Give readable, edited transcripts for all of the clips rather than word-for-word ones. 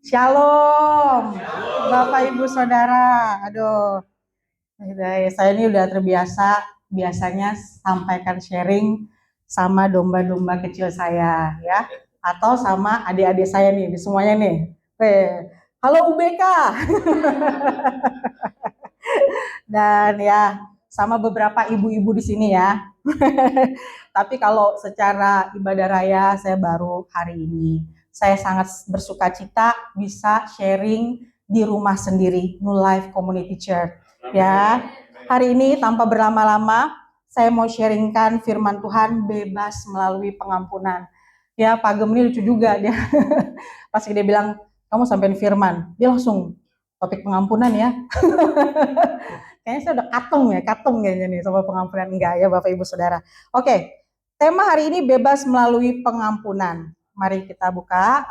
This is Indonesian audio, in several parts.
Shalom, Bapak Ibu Saudara. Aduh, saya ini udah terbiasa biasanya sampaikan sharing sama domba-domba kecil saya ya, atau sama adik-adik saya nih, di semuanya nih. Halo UBK. Dan ya, sama beberapa ibu-ibu di sini ya. Tapi kalau secara ibadah raya saya baru hari ini. Saya sangat bersuka cita bisa sharing di rumah sendiri, New Life Community Church. Ya, hari ini tanpa berlama-lama, saya mau sharingkan firman Tuhan bebas melalui pengampunan. Ya, Pak Gem ini lucu juga dia. Pas dia bilang, kamu sampein firman, dia langsung topik pengampunan ya. Kayaknya saya udah katung kayaknya nih sama pengampunan. Enggak ya Bapak Ibu Saudara. Oke, tema hari ini bebas melalui pengampunan. Mari kita buka,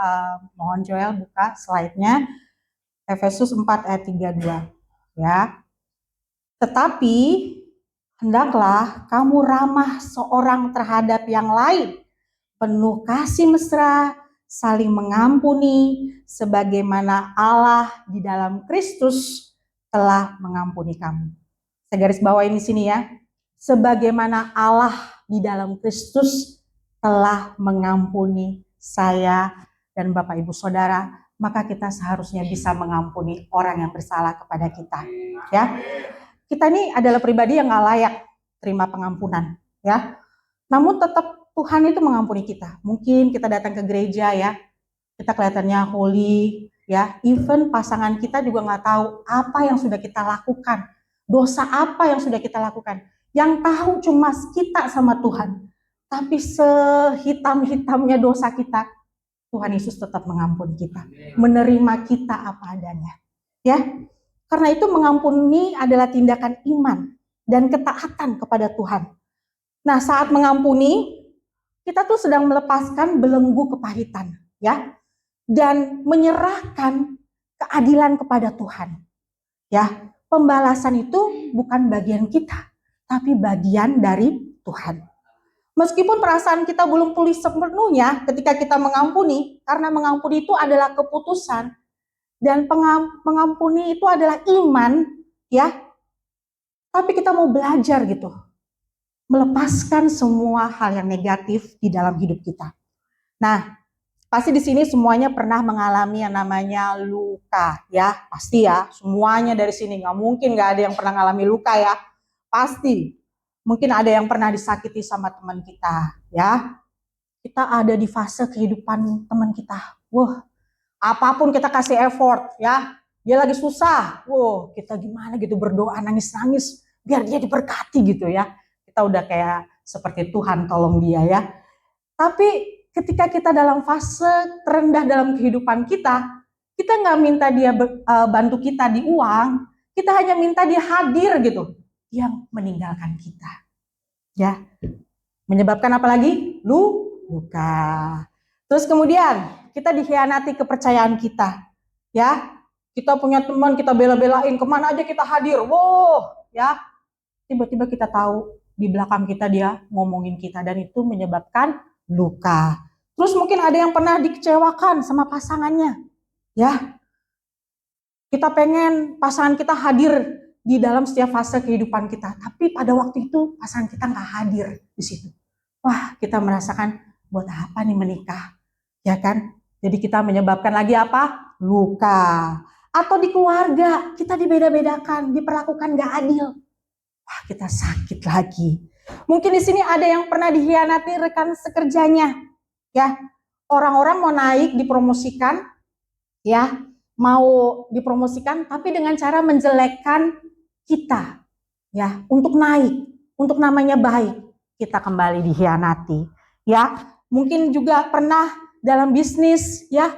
mohon Joel buka slide-nya. Efesus 4 ayat 32. Ya. Tetapi hendaklah kamu ramah seorang terhadap yang lain, penuh kasih mesra, saling mengampuni, sebagaimana Allah di dalam Kristus telah mengampuni kamu. Saya garis bawain di sini ya. Sebagaimana Allah di dalam Kristus telah mengampuni saya dan Bapak Ibu Saudara, maka kita seharusnya bisa mengampuni orang yang bersalah kepada kita. Ya, kita ini adalah pribadi yang gak layak terima pengampunan. Ya, namun tetap Tuhan itu mengampuni kita. Mungkin kita datang ke gereja ya, kita kelihatannya holy, ya, even pasangan kita juga nggak tahu apa yang sudah kita lakukan, dosa apa yang sudah kita lakukan. Yang tahu cuma kita sama Tuhan. Tapi sehitam-hitamnya dosa kita, Tuhan Yesus tetap mengampuni kita, menerima kita apa adanya. Ya, karena itu mengampuni adalah tindakan iman dan ketaatan kepada Tuhan. Nah, saat mengampuni, kita tuh sedang melepaskan belenggu kepahitan, ya, dan menyerahkan keadilan kepada Tuhan. Ya, pembalasan itu bukan bagian kita, tapi bagian dari Tuhan. Meskipun perasaan kita belum pulih sepenuhnya ketika kita mengampuni, karena mengampuni itu adalah keputusan dan mengampuni itu adalah iman, ya. Tapi kita mau belajar gitu, melepaskan semua hal yang negatif di dalam hidup kita. Nah, pasti di sini semuanya pernah mengalami yang namanya luka, ya. Pasti ya, semuanya dari sini nggak mungkin nggak ada yang pernah mengalami luka ya. Pasti. Mungkin ada yang pernah disakiti sama teman kita, ya. Kita ada di fase kehidupan teman kita. Wah, apapun kita kasih effort, ya. Dia lagi susah. Wah, kita gimana gitu berdoa nangis-nangis biar dia diberkati gitu ya. Kita udah kayak seperti Tuhan tolong dia ya. Tapi ketika kita dalam fase terendah dalam kehidupan kita nggak minta dia bantu kita di uang, kita hanya minta dia hadir gitu, yang meninggalkan kita. Ya, menyebabkan apa lagi? Luka. Terus kemudian kita dikhianati kepercayaan kita. Ya, kita punya teman, kita bela-belain, kemana aja kita hadir. Wow, ya. Tiba-tiba kita tahu di belakang kita dia ngomongin kita dan itu menyebabkan luka. Terus mungkin ada yang pernah dikecewakan sama pasangannya. Ya, kita pengen pasangan kita hadir di dalam setiap fase kehidupan kita. Tapi pada waktu itu pasangan kita nggak hadir di situ. Wah, kita merasakan buat apa nih menikah? Ya kan? Jadi kita menyebabkan lagi apa? Luka. Atau di keluarga, kita dibeda-bedakan, diperlakukan nggak adil. Wah, kita sakit lagi. Mungkin di sini ada yang pernah dikhianati rekan sekerjanya. Ya, orang-orang mau naik dipromosikan, ya, mau dipromosikan, tapi dengan cara menjelekkan kita, ya, untuk naik, untuk namanya baik, kita kembali dikhianati, ya. Mungkin juga pernah dalam bisnis, ya,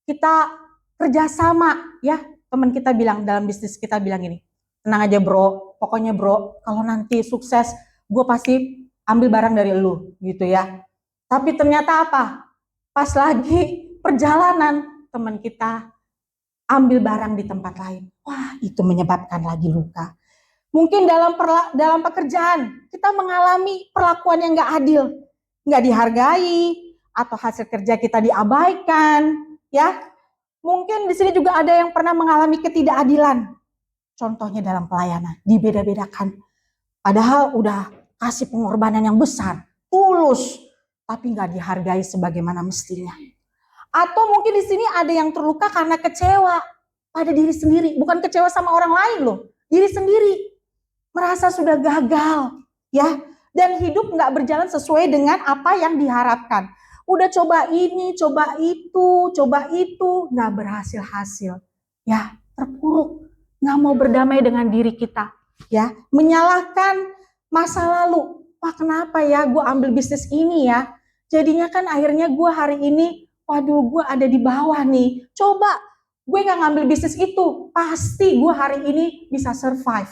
kita kerjasama, ya, teman kita bilang dalam bisnis kita bilang ini, tenang aja bro, pokoknya bro, kalau nanti sukses, gue pasti ambil barang dari lu, gitu ya. Tapi ternyata apa? Pas lagi perjalanan, teman kita ambil barang di tempat lain. Wah, itu menyebabkan lagi luka. Mungkin dalam pekerjaan, kita mengalami perlakuan yang gak adil, gak dihargai, atau hasil kerja kita diabaikan, ya. Mungkin di sini juga ada yang pernah mengalami ketidakadilan. Contohnya dalam pelayanan, dibeda-bedakan. Padahal udah kasih pengorbanan yang besar, tulus, tapi nggak dihargai sebagaimana mestinya. Atau mungkin di sini ada yang terluka karena kecewa pada diri sendiri, bukan kecewa sama orang lain loh, diri sendiri merasa sudah gagal, ya, dan hidup nggak berjalan sesuai dengan apa yang diharapkan. Udah coba ini, coba itu, nggak berhasil-hasil, ya, terpuruk, nggak mau berdamai dengan diri kita, ya, menyalahkan masa lalu. Wah, kenapa ya gue ambil bisnis ini ya? Jadinya kan akhirnya gue hari ini, waduh, gue ada di bawah nih. Coba gue nggak ngambil bisnis itu, pasti gue hari ini bisa survive.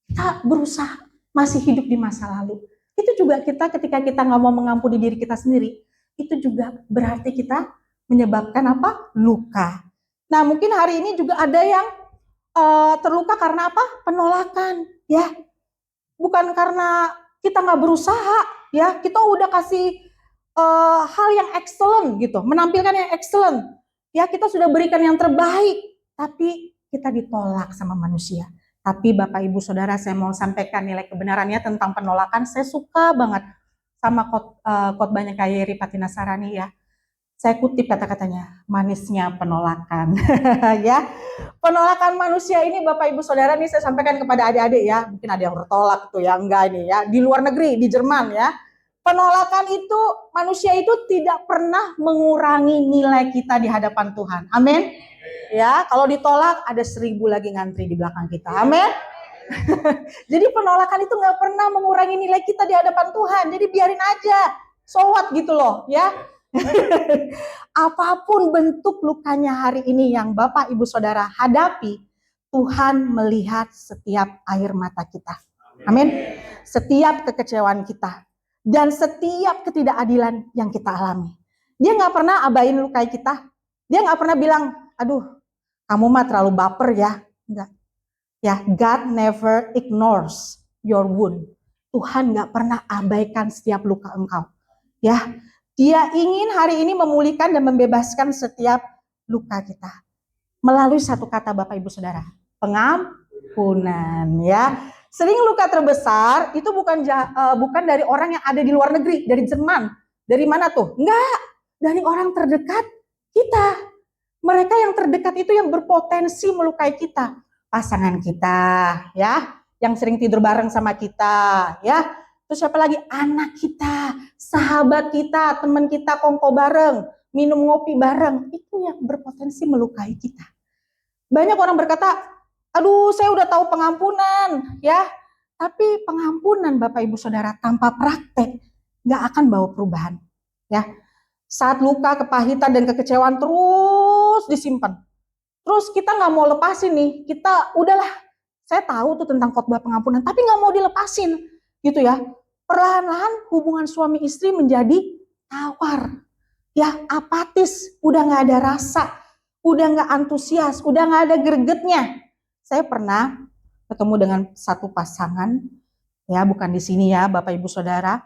Kita berusaha masih hidup di masa lalu. Itu juga kita ketika kita nggak mau mengampuni diri kita sendiri, itu juga berarti kita menyebabkan apa? Luka. Nah, mungkin hari ini juga ada yang terluka karena apa? Penolakan, ya. Bukan karena kita nggak berusaha, ya. Kita udah kasih hal yang excellent gitu, menampilkan yang excellent. Ya, kita sudah berikan yang terbaik, tapi kita ditolak sama manusia. Tapi Bapak Ibu Saudara, saya mau sampaikan nilai kebenarannya tentang penolakan. Saya suka banget sama khotbahnya Kak Yeri Patinasarani ya. Saya kutip kata-katanya, manisnya penolakan. Ya, penolakan manusia ini Bapak Ibu Saudara nih saya sampaikan kepada adik-adik ya. Mungkin ada yang bertolak tuh ya, enggak ini ya. Di luar negeri, di Jerman ya. Penolakan itu, manusia itu tidak pernah mengurangi nilai kita di hadapan Tuhan. Amin. Ya, kalau ditolak ada 1000 lagi ngantri di belakang kita. Amin. Jadi penolakan itu nggak pernah mengurangi nilai kita di hadapan Tuhan. Jadi biarin aja, so what gitu loh, ya. Apapun bentuk lukanya hari ini yang Bapak Ibu Saudara hadapi, Tuhan melihat setiap air mata kita. Amin. Setiap kekecewaan kita dan setiap ketidakadilan yang kita alami. Dia nggak pernah abain lukai kita. Dia nggak pernah bilang, aduh, kamu mah terlalu baper ya. Enggak. Ya, God never ignores your wound. Tuhan nggak pernah abaikan setiap luka engkau. Ya, Dia ingin hari ini memulihkan dan membebaskan setiap luka kita. Melalui satu kata Bapak Ibu Saudara, pengampunan ya. Sering luka terbesar itu bukan dari orang yang ada di luar negeri, dari Jerman. Dari mana tuh? Enggak, dari orang terdekat kita. Mereka yang terdekat itu yang berpotensi melukai kita. Pasangan kita, ya, yang sering tidur bareng sama kita, ya. Terus siapa lagi? Anak kita, sahabat kita, teman kita kongko bareng, minum ngopi bareng. Itu yang berpotensi melukai kita. Banyak orang berkata, aduh saya udah tahu pengampunan, ya. Tapi pengampunan Bapak Ibu Saudara tanpa praktek nggak akan bawa perubahan, ya. Saat luka, kepahitan, dan kekecewaan terus disimpan. Terus kita nggak mau lepasin nih, kita udahlah, saya tahu tuh tentang khotbah pengampunan, tapi nggak mau dilepasin, gitu ya. Perlahan-lahan hubungan suami istri menjadi tawar, ya, apatis, udah nggak ada rasa, udah nggak antusias, udah nggak ada gregetnya. Saya pernah ketemu dengan satu pasangan, ya, bukan di sini ya, Bapak Ibu Saudara.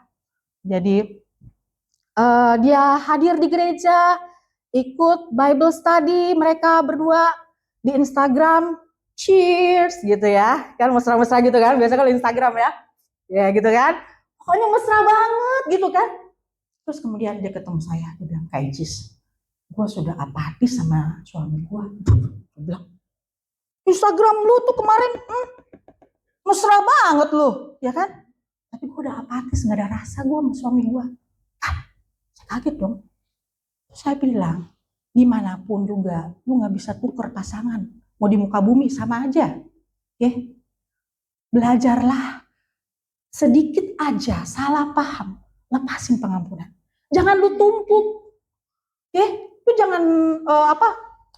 Jadi dia hadir di gereja, ikut Bible study, mereka berdua di Instagram, cheers gitu ya, kan mesra-mesra gitu kan, biasa kalau Instagram ya gitu kan, pokoknya mesra banget gitu kan. Terus kemudian dia ketemu saya, dia bilang, Kak Icis, gue sudah apatis sama suami gue. Dia bilang, Instagram lu tuh kemarin mesra banget lu, ya kan, tapi gue udah apatis, gak ada rasa gue sama suami gue. Kaget dong. Saya bilang, dimanapun juga, lu gak bisa tuker pasangan. Mau di muka bumi sama aja. Ya. Belajarlah. Sedikit aja salah paham, lepasin pengampunan. Jangan lu tumpuk. Ya. Lu jangan,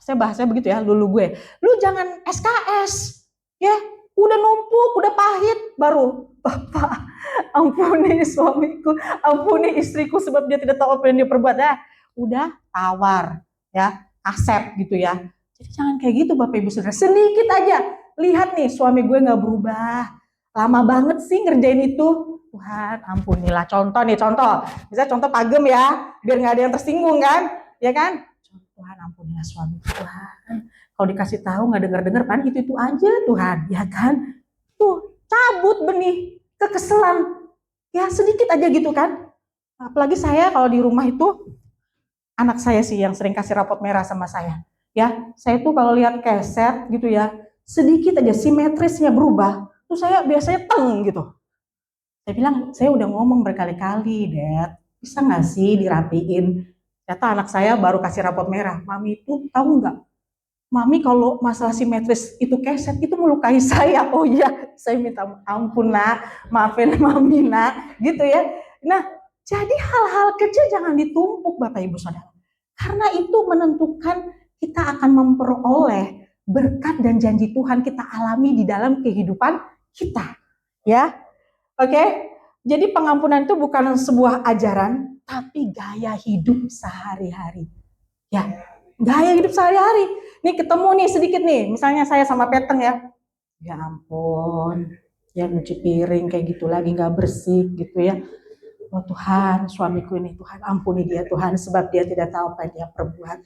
saya bahasanya begitu ya, dulu gue. Lu jangan SKS. Ya. Udah numpuk, udah pahit, baru, Bapak, ampuni suamiku, ampuni istriku sebab dia tidak tahu apa yang dia perbuat. Udah tawar, ya, kasep gitu ya. Jadi jangan kayak gitu Bapak Ibu Saudara. Sedikit aja, lihat nih suami gue nggak berubah, lama banget sih ngerjain itu. Tuhan ampunilah. Contoh nih, contoh. Misalnya contoh pagem ya, biar nggak ada yang tersinggung kan, ya kan? Tuhan ampunilah. inilah suami Tuhan. Kalau dikasih tahu nggak dengar-dengar kan itu aja Tuhan, ya kan? Tuh cabut benih kekeselan, ya sedikit aja gitu kan. Apalagi saya kalau di rumah itu anak saya sih yang sering kasih rapot merah sama saya. Ya, saya tuh kalau lihat keset gitu ya, sedikit aja simetrisnya berubah, tuh saya biasanya teng gitu. Saya bilang, saya udah ngomong berkali-kali, Dad, bisa nggak sih dirapiin? Kata anak saya baru kasih rapot merah. Mami itu tahu nggak? Mami kalau masalah simetris itu keset itu melukai saya. Oh iya, saya minta ampun nak, maafin Mami nak, gitu ya. Nah, jadi hal-hal kecil jangan ditumpuk Bapak Ibu Saudara. Karena itu menentukan kita akan memperoleh berkat dan janji Tuhan kita alami di dalam kehidupan kita. Ya, oke? Jadi pengampunan itu bukan sebuah ajaran, tapi gaya hidup sehari-hari. Ya, gaya hidup sehari-hari. Nih ketemu nih sedikit nih, misalnya saya sama Peteng ya. Ya ampun, ya nyuci piring kayak gitu lagi nggak bersih gitu ya. Oh Tuhan, suamiku ini Tuhan ampuni dia Tuhan sebab dia tidak tahu apa yang dia perbuat.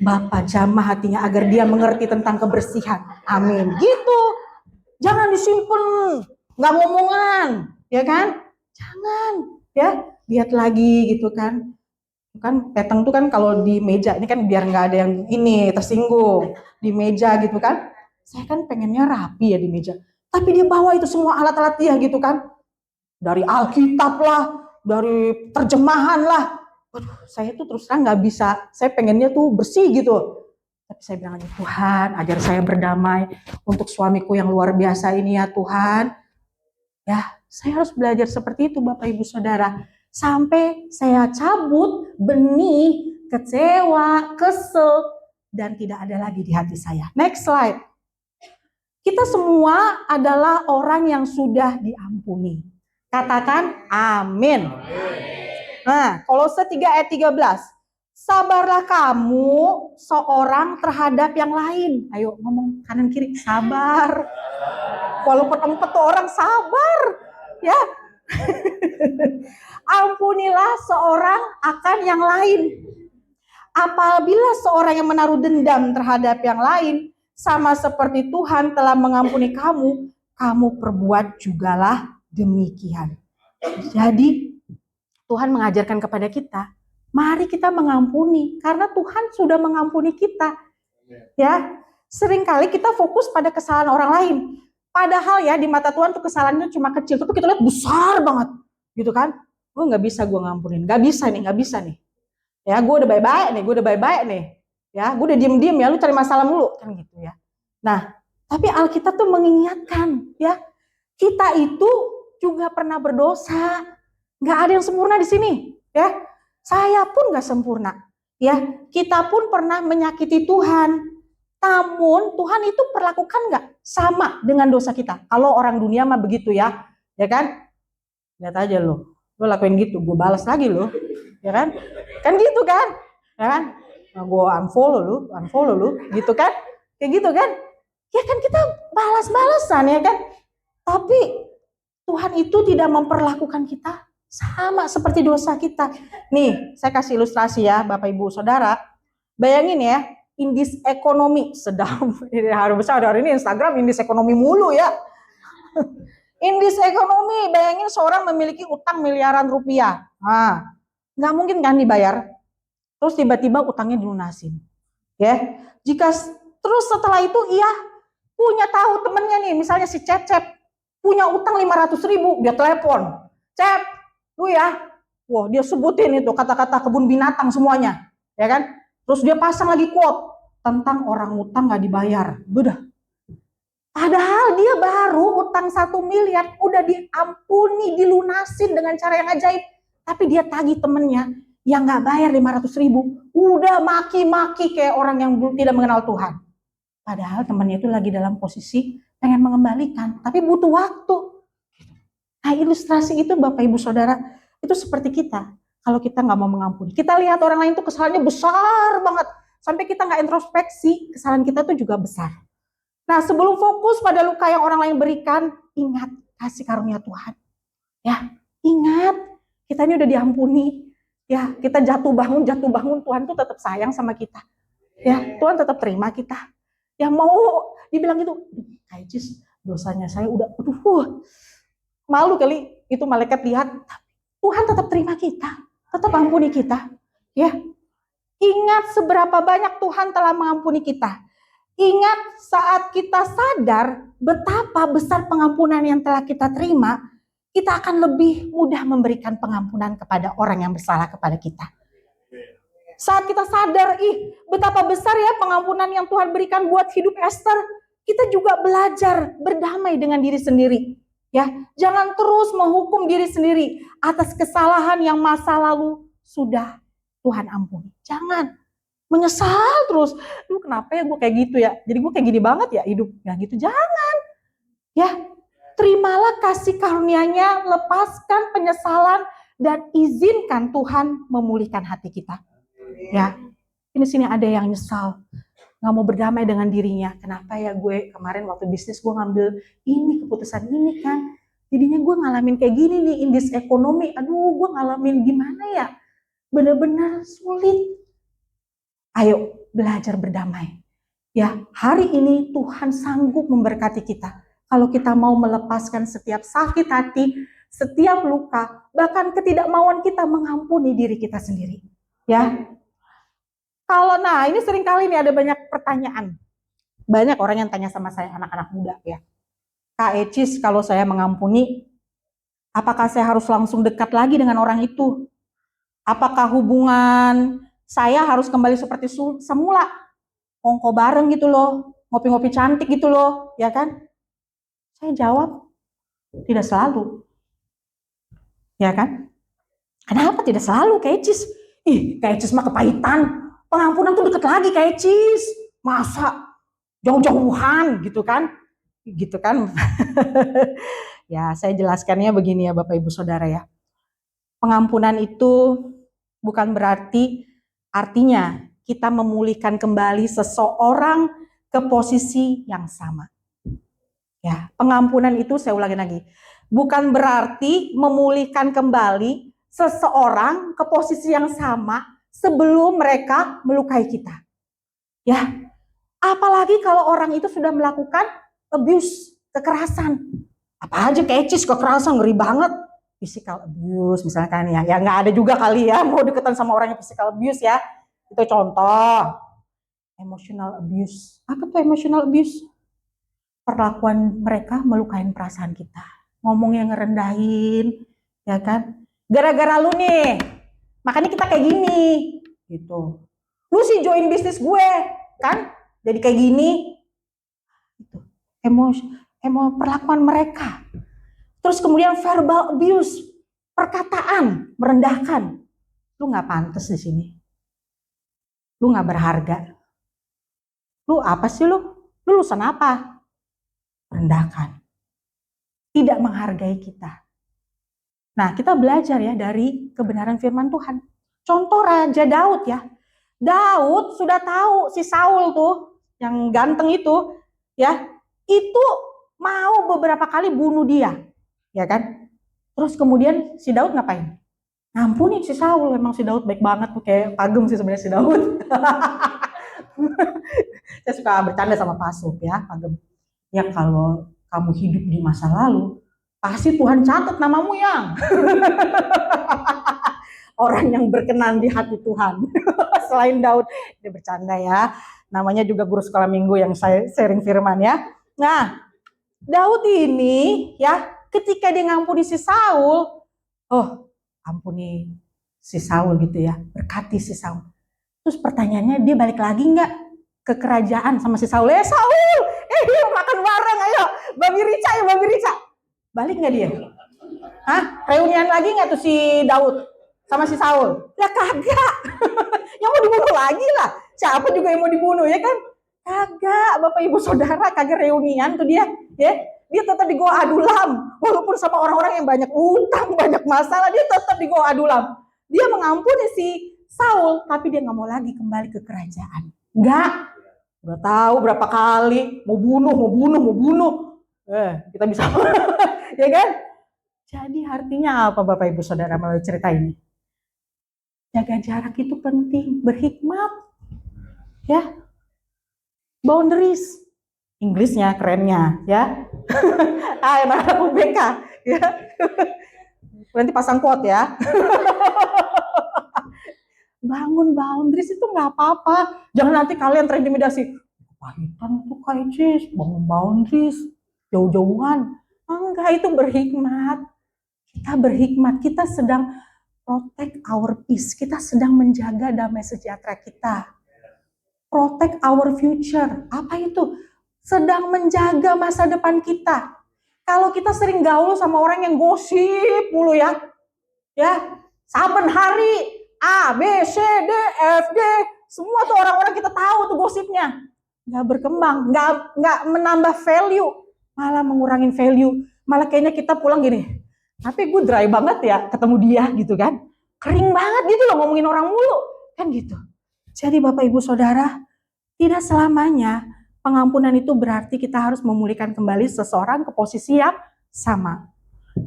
Bapa jamah hatinya agar dia mengerti tentang kebersihan. Amin. Gitu. Jangan disimpan, nggak ngomongan, ya kan? Jangan, ya. Lihat lagi gitu kan. Kan peteng tuh kan kalau di meja ini kan biar nggak ada yang ini tersinggung di meja gitu kan. Saya kan pengennya rapi ya di meja. Tapi dia bawa itu semua alat-alat dia gitu kan. Dari Alkitab lah, dari terjemahan lah. Waduh, saya tuh terus terang nggak bisa. Saya pengennya tuh bersih gitu. Tapi saya bilang, Tuhan, ajar saya berdamai untuk suamiku yang luar biasa ini ya Tuhan. Ya, saya harus belajar seperti itu Bapak Ibu Saudara. Sampai saya cabut benih, kecewa, kesel, dan tidak ada lagi di hati saya. Next slide. Kita semua adalah orang yang sudah diampuni. Katakan amin. Nah, Kolose 3 ayat 13. Sabarlah kamu seorang terhadap yang lain. Ayo ngomong kanan kiri, sabar. Walaupun empet tuh orang sabar. Ya. Ampunilah seorang akan yang lain. Apabila seorang yang menaruh dendam terhadap yang lain, sama seperti Tuhan telah mengampuni kamu, kamu perbuat jugalah demikian. Jadi Tuhan mengajarkan kepada kita, mari kita mengampuni karena Tuhan sudah mengampuni kita. Ya, seringkali kita fokus pada kesalahan orang lain. Padahal ya di mata Tuhan tuh kesalahannya cuma kecil, tapi kita lihat besar banget, gitu kan? Oh nggak bisa gue ngampunin, nggak bisa nih. Ya, gue udah baik-baik nih. Ya, gue udah diem-diem ya, lu cari masalah mulu kan gitu ya. Nah, tapi Alkitab tuh mengingatkan ya, kita itu juga pernah berdosa. Nggak ada yang sempurna di sini, ya. Saya pun nggak sempurna, ya. Kita pun pernah menyakiti Tuhan. Namun Tuhan itu perlakukan nggak sama dengan dosa kita. Kalau orang dunia mah begitu ya, ya kan? Lihat aja lo lakuin gitu, gue balas lagi lo, ya kan? Kan gitu kan, ya kan? Nah, gue unfollow lu, gitu kan? Kayak gitu kan? Ya kan kita balas-balasan ya kan? Tapi Tuhan itu tidak memperlakukan kita sama seperti dosa kita. Nih, saya kasih ilustrasi ya, Bapak Ibu Saudara. Bayangin ya, indeks ekonomi sedang hari besar hari ini Instagram indeks ekonomi mulu ya. Indeks ekonomi, bayangin seorang memiliki utang miliaran rupiah. Nah, nggak mungkin kan dibayar. Terus tiba-tiba utangnya dilunasin. Ya, jika terus setelah itu ia punya tahu temennya nih, misalnya si Cecep punya utang 500.000, dia telepon, Cep, lu ya, wah dia sebutin itu kata-kata kebun binatang semuanya, ya kan? Terus dia pasang lagi quote tentang orang utang nggak dibayar, udah. Padahal dia baru utang 1 miliar, udah diampuni, dilunasin dengan cara yang ajaib. Tapi dia tagih temennya yang nggak bayar 500.000, udah maki-maki kayak orang yang tidak mengenal Tuhan. Padahal temannya itu lagi dalam posisi pengen mengembalikan, tapi butuh waktu. Nah ilustrasi itu Bapak Ibu Saudara, itu seperti kita. Kalau kita nggak mau mengampuni, kita lihat orang lain tuh kesalahannya besar banget. Sampai kita nggak introspeksi, kesalahan kita tuh juga besar. Nah, sebelum fokus pada luka yang orang lain berikan, ingat kasih karunia Tuhan. Ya, ingat kita ini udah diampuni. Ya, kita jatuh bangun, Tuhan tuh tetap sayang sama kita. Ya, Tuhan tetap terima kita. Yang mau dibilang gitu, Kak Icis, dosanya saya udah, malu kali itu malaikat lihat. Tuhan tetap terima kita, tetap ampuni kita. Ya, ingat seberapa banyak Tuhan telah mengampuni kita. Ingat saat kita sadar betapa besar pengampunan yang telah kita terima, kita akan lebih mudah memberikan pengampunan kepada orang yang bersalah kepada kita. Saat kita sadar, betapa besar ya pengampunan yang Tuhan berikan buat hidup Esther, kita juga belajar berdamai dengan diri sendiri. Ya, jangan terus menghukum diri sendiri atas kesalahan yang masa lalu sudah Tuhan ampuni. Jangan menyesal terus. Kenapa ya gue kayak gitu ya? Jadi gue kayak gini banget ya hidup. Ya gitu, jangan. Ya, terimalah kasih karunia-Nya, lepaskan penyesalan dan izinkan Tuhan memulihkan hati kita. Ya, ini sini ada yang nyesal, nggak mau berdamai dengan dirinya. Kenapa ya gue kemarin waktu bisnis gue ngambil ini keputusan ini kan, jadinya gue ngalamin kayak gini nih in this ekonomi. Aduh, gue ngalamin gimana ya? Benar-benar sulit. Ayo belajar berdamai. Ya, hari ini Tuhan sanggup memberkati kita. Kalau kita mau melepaskan setiap sakit hati, setiap luka, bahkan ketidakmauan kita mengampuni diri kita sendiri. Ya. Kalau ini sering kali nih ada banyak pertanyaan. Banyak orang yang tanya sama saya, anak-anak muda ya. Kak Ecis, kalau saya mengampuni, apakah saya harus langsung dekat lagi dengan orang itu? Apakah hubungan saya harus kembali seperti semula? Ongko bareng gitu loh, ngopi-ngopi cantik gitu loh, ya kan? Saya jawab, tidak selalu. Ya kan? Kenapa tidak selalu, Kak Ecis? Kak Ecis mah kepahitan. Pengampunan tuh deket lagi, Kak Ecis. Masa jauh-jauhan gitu kan? Gitu kan? Ya, saya jelaskannya begini ya Bapak Ibu Saudara ya. Pengampunan itu bukan berarti artinya kita memulihkan kembali seseorang ke posisi yang sama. Ya, pengampunan itu saya ulangi lagi. Bukan berarti memulihkan kembali seseorang ke posisi yang sama sebelum mereka melukai kita. Ya, apalagi kalau orang itu sudah melakukan abuse, kekerasan. Apa aja Kak Ecis, kekerasan ngeri banget. Physical abuse misalkan ya. Ya nggak ada juga kali ya mau deketan sama orang yang physical abuse ya. Itu contoh. Emotional abuse. Apa tuh emotional abuse? Perlakuan mereka melukai perasaan kita. Ngomong yang ngerendahin, ya kan? Gara-gara lu nih, makanya kita kayak gini, gitu. Lu sih join bisnis gue, kan? Jadi kayak gini, gitu. Perlakuan mereka. Terus kemudian verbal abuse, perkataan merendahkan. Lu nggak pantas di sini. Lu nggak berharga. Lu apa sih lu? Lu lulusan apa? Rendahkan. Tidak menghargai kita. Nah, kita belajar ya dari kebenaran firman Tuhan. Contoh Raja Daud ya. Daud sudah tahu si Saul tuh, yang ganteng itu, ya, itu mau beberapa kali bunuh dia, ya kan? Terus kemudian si Daud ngapain? Ngampuni si Saul. Emang si Daud baik banget tuh, kayak kagum sih sebenarnya si Daud. Saya suka bercanda sama Pak Sup ya, kagum. Ya kalau kamu hidup di masa lalu, pasti Tuhan catat namamu yang orang yang berkenan di hati Tuhan. Selain Daud, dia bercanda ya. Namanya juga guru sekolah minggu yang saya sharing firman ya. Nah, Daud ini ya, ketika dia ngampuni si Saul, ampuni si Saul gitu ya, berkati si Saul. Terus pertanyaannya, dia balik lagi nggak ke kerajaan sama si Saul? Saul, yuk makan bareng, ayo, Babi Rica ya, Babi Rica. Balik nggak dia? Hah? Reunian lagi nggak tuh si Daud sama si Saul? Ya kagak. Yang mau dibunuh lagi lah. Siapa juga yang mau dibunuh ya kan? Kagak, Bapak Ibu Saudara, kagak reunian tuh dia. Ya, dia tetap di Goa Adulam. Walaupun sama orang-orang yang banyak utang, banyak masalah, dia tetap di Goa Adulam. Dia mengampuni si Saul, tapi dia nggak mau lagi kembali ke kerajaan. Nggak. Udah tahu berapa kali mau bunuh. Kita bisa, ya kan? Jadi artinya apa Bapak Ibu Saudara melalui cerita ini? Jaga jarak itu penting, berhikmat. Ya, boundaries. Inggrisnya kerennya ya. Anak-anak UBK ya. Nanti pasang quote ya. Bangun boundaries itu nggak apa-apa. Jangan nanti kalian terintimidasi. Kepahitan tuh Kak Icis, bangun boundaries. Jauh-jauhan. Enggak, itu berhikmat. Kita berhikmat, kita sedang protect our peace. Kita sedang menjaga damai sejahtera kita. Protect our future. Apa itu? Sedang menjaga masa depan kita. Kalau kita sering gaul sama orang yang gosip mulu ya, saben hari A, B, C, D, F, G, semua tuh orang-orang kita tahu tuh gosipnya. Nggak berkembang, nggak menambah value, malah mengurangin value. Malah kayaknya kita pulang gini, tapi gue dry banget ya ketemu dia gitu kan. Kering banget gitu loh ngomongin orang mulu, kan gitu. Jadi Bapak Ibu Saudara, tidak selamanya pengampunan itu berarti kita harus memulihkan kembali seseorang ke posisi yang sama.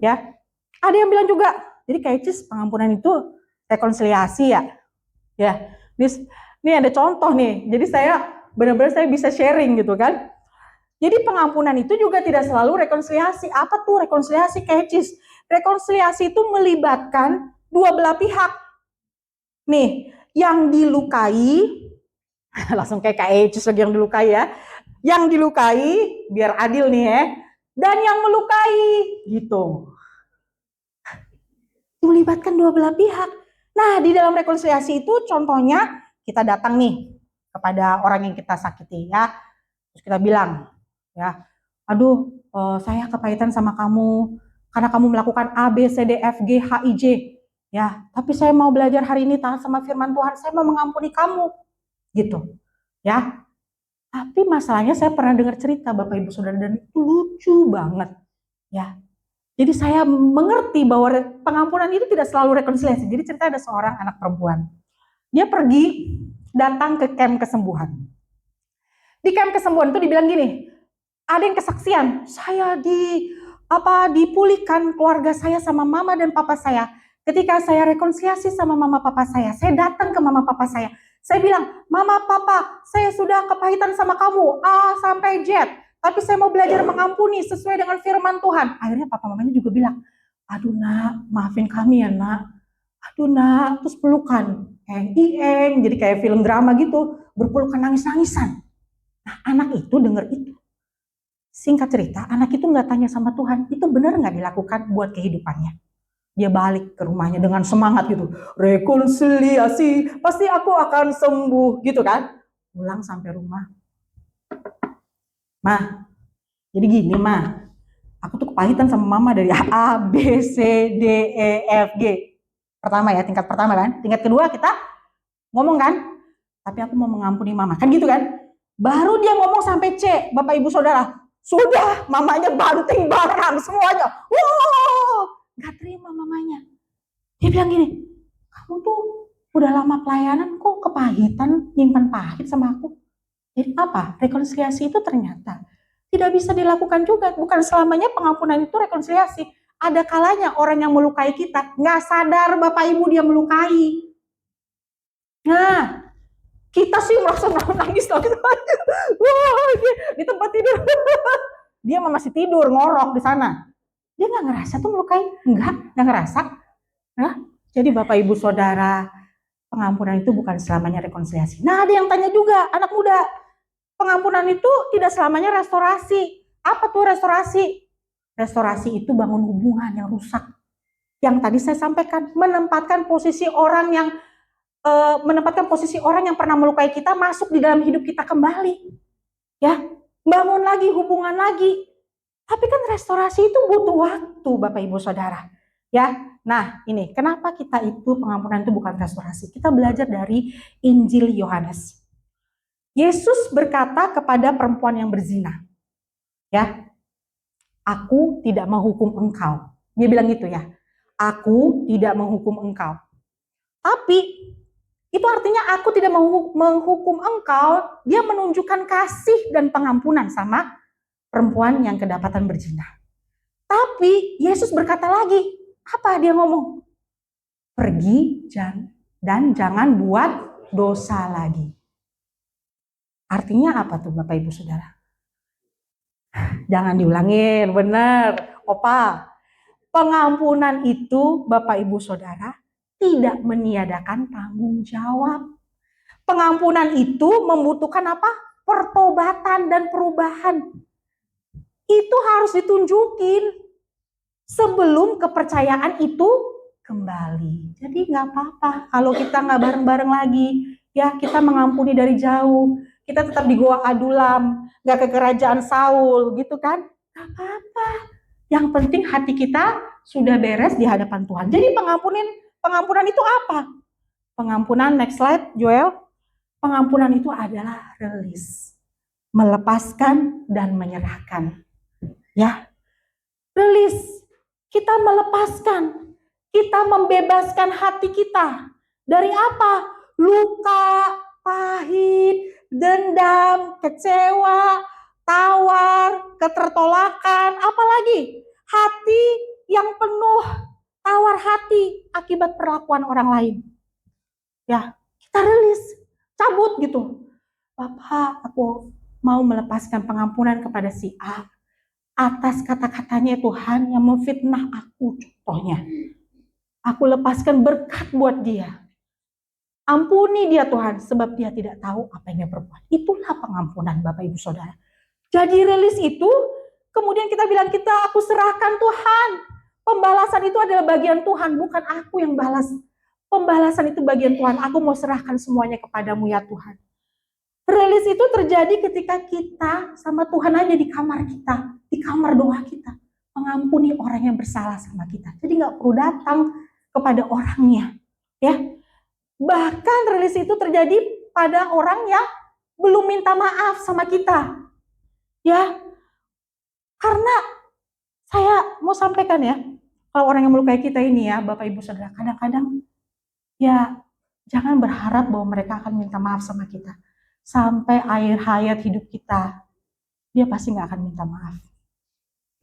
Ya, ada yang bilang juga, jadi kayak pengampunan itu rekonsiliasi ya. Ya, ini ada contoh nih. Jadi saya benar-benar saya bisa sharing gitu kan. Jadi pengampunan itu juga tidak selalu rekonsiliasi. Apa tuh rekonsiliasi kayak Rekonsiliasi itu melibatkan dua belah pihak. Nih, yang dilukai langsung kayak Yesus lagi yang dilukai ya. Yang dilukai biar adil nih ya. Dan yang melukai gitu. Melibatkan dua belah pihak. Nah, di dalam rekonsiliasi itu contohnya kita datang nih kepada orang yang kita sakiti ya. Terus kita bilang ya, aduh saya kepahitan sama kamu karena kamu melakukan A, B, C, D, F, G, H, I, J. Ya, tapi saya mau belajar hari ini taat sama firman Tuhan, saya mau mengampuni kamu. Gitu. Ya. Tapi masalahnya saya pernah dengar cerita Bapak Ibu Saudara dan itu lucu banget. Ya. Jadi saya mengerti bahwa pengampunan itu tidak selalu rekonsiliasi. Jadi cerita ada seorang anak perempuan. Dia pergi datang ke camp kesembuhan. Di camp kesembuhan itu dibilang gini, ada yang kesaksian, saya dipulihkan keluarga saya sama mama dan papa saya. Ketika saya rekonsiliasi sama mama papa saya datang ke mama papa saya bilang, mama papa, saya sudah kepahitan sama kamu A sampai Z, tapi saya mau belajar mengampuni sesuai dengan firman Tuhan. Akhirnya papa mamanya juga bilang, aduh nak, maafin kami ya nak. Aduh nak, terus pelukan, jadi kayak film drama gitu, berpelukan nangis-nangisan. Nah anak itu denger itu. Singkat cerita, anak itu nggak tanya sama Tuhan, itu benar nggak dilakukan buat kehidupannya. Dia balik ke rumahnya dengan semangat gitu, rekonsiliasi, pasti aku akan sembuh gitu kan. Pulang sampai rumah, Ma, jadi gini Ma, aku tuh kepahitan sama mama dari A, B, C, D, E, F, G. Pertama ya, tingkat pertama kan. Tingkat kedua kita ngomong kan, tapi aku mau mengampuni mama, kan gitu kan. Baru dia ngomong sampai C, Bapak Ibu Saudara, sudah mamanya banting barang semuanya. Wow, gak terima mamanya. Dia bilang gini, kamu tuh udah lama pelayanan kok kepahitan, nyimpan pahit sama aku. Jadi apa? Rekonsiliasi itu ternyata tidak bisa dilakukan juga. Bukan selamanya pengampunan itu rekonsiliasi. Ada kalanya orang yang melukai kita, nggak sadar Bapak Ibu dia melukai. Nah, kita sih merasa nangis. Wah, di tempat tidur. Dia masih tidur, ngorok di sana. Dia nggak ngerasa tuh melukai. Nggak ngerasa. Nah, jadi Bapak Ibu Saudara, pengampunan itu bukan selamanya rekonsiliasi. Nah, ada yang tanya juga, anak muda, pengampunan itu tidak selamanya restorasi. Apa tuh restorasi? Restorasi itu bangun hubungan yang rusak. Yang tadi saya sampaikan, menempatkan posisi orang yang pernah melukai kita masuk di dalam hidup kita kembali. Ya, bangun lagi, hubungan lagi. Tapi kan restorasi itu butuh waktu, Bapak Ibu Saudara. Ya, nah ini kenapa kita itu pengampunan itu bukan restorasi. Kita belajar dari Injil Yohanes. Yesus berkata kepada perempuan yang berzina, ya, aku tidak menghukum engkau. Dia bilang gitu ya, aku tidak menghukum engkau. Tapi itu artinya aku tidak menghukum engkau. Dia menunjukkan kasih dan pengampunan sama perempuan yang kedapatan berzina. Tapi Yesus berkata lagi, apa dia ngomong? Pergi dan jangan buat dosa lagi. Artinya apa tuh Bapak Ibu Saudara? Jangan diulangin, bener. Opa, pengampunan itu Bapak Ibu Saudara tidak meniadakan tanggung jawab. Pengampunan itu membutuhkan apa? Pertobatan dan perubahan. Itu harus ditunjukin sebelum kepercayaan itu kembali. Jadi nggak apa-apa kalau kita nggak bareng-bareng lagi. Ya, kita mengampuni dari jauh. Kita tetap di Goa Adulam, nggak ke kerajaan Saul, gitu kan? Nggak apa-apa. Yang penting hati kita sudah beres di hadapan Tuhan. Jadi pengampunan itu apa? Pengampunan, next slide, Joel. Pengampunan itu adalah release, melepaskan dan menyerahkan. Ya, release. Kita melepaskan, kita membebaskan hati kita dari apa? Luka, pahit, dendam, kecewa, tawar, ketertolakan, apalagi hati yang penuh tawar hati akibat perlakuan orang lain. Ya, kita rilis, cabut gitu. Bapak, aku mau melepaskan pengampunan kepada si A atas kata-katanya Tuhan yang memfitnah aku, contohnya. Aku lepaskan berkat buat dia. Ampuni dia Tuhan, sebab dia tidak tahu apa yang dia perbuat. Itulah pengampunan Bapak Ibu Saudara. Jadi rilis itu, kemudian kita bilang aku serahkan Tuhan. Pembalasan itu adalah bagian Tuhan, bukan aku yang balas. Pembalasan itu bagian Tuhan, aku mau serahkan semuanya kepadamu ya Tuhan. Rilis itu terjadi ketika kita sama Tuhan aja di kamar kita, di kamar doa kita, mengampuni orang yang bersalah sama kita. Jadi nggak perlu datang kepada orangnya, ya. Bahkan rilis itu terjadi pada orang yang belum minta maaf sama kita, ya. Karena saya mau sampaikan ya, kalau orang yang melukai kita ini ya, Bapak Ibu Saudara, kadang-kadang ya jangan berharap bahwa mereka akan minta maaf sama kita. Sampai akhir hayat hidup kita, dia pasti nggak akan minta maaf.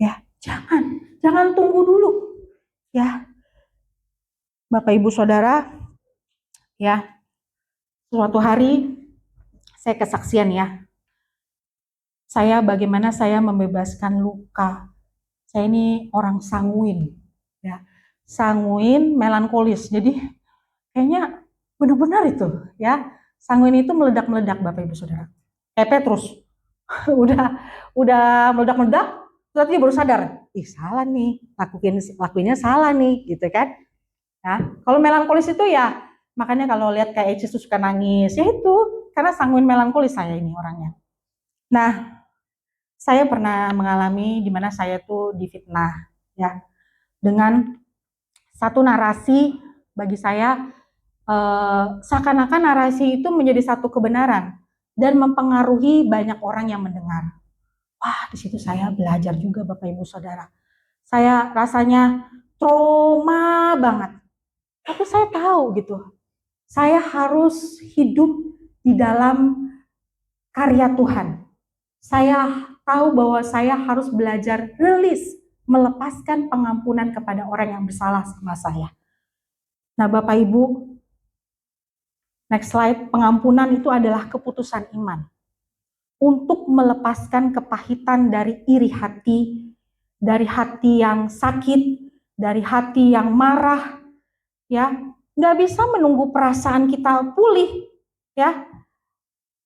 Ya, jangan tunggu dulu. Ya, Bapak Ibu Saudara, ya, suatu hari saya kesaksian ya. Bagaimana saya membebaskan luka. Saya ini orang sanguin, ya, sanguin, melankolis. Jadi kayaknya benar-benar itu, ya. Sanguin itu meledak-meledak Bapak Ibu Saudara. Petrus udah meledak-meledak, terus dia baru sadar, salah nih, lakuinnya salah nih, gitu kan. Nah, kalau melankolis itu ya, makanya kalau lihat kayak Ecis tuh suka nangis, ya itu, karena sanguin melankolis saya ini orangnya. Nah, saya pernah mengalami di mana saya tuh difitnah, ya, dengan satu narasi bagi saya, seakan-akan narasi itu menjadi satu kebenaran dan mempengaruhi banyak orang yang mendengar. Wah, di situ saya belajar juga Bapak Ibu Saudara. Saya rasanya trauma banget. Tapi saya tahu gitu. Saya harus hidup di dalam karya Tuhan. Saya tahu bahwa saya harus belajar rilis, melepaskan pengampunan kepada orang yang bersalah sama saya. Nah, Bapak Ibu, next slide, pengampunan itu adalah keputusan iman untuk melepaskan kepahitan dari iri hati, dari hati yang sakit, dari hati yang marah, ya. Nggak bisa menunggu perasaan kita pulih, ya.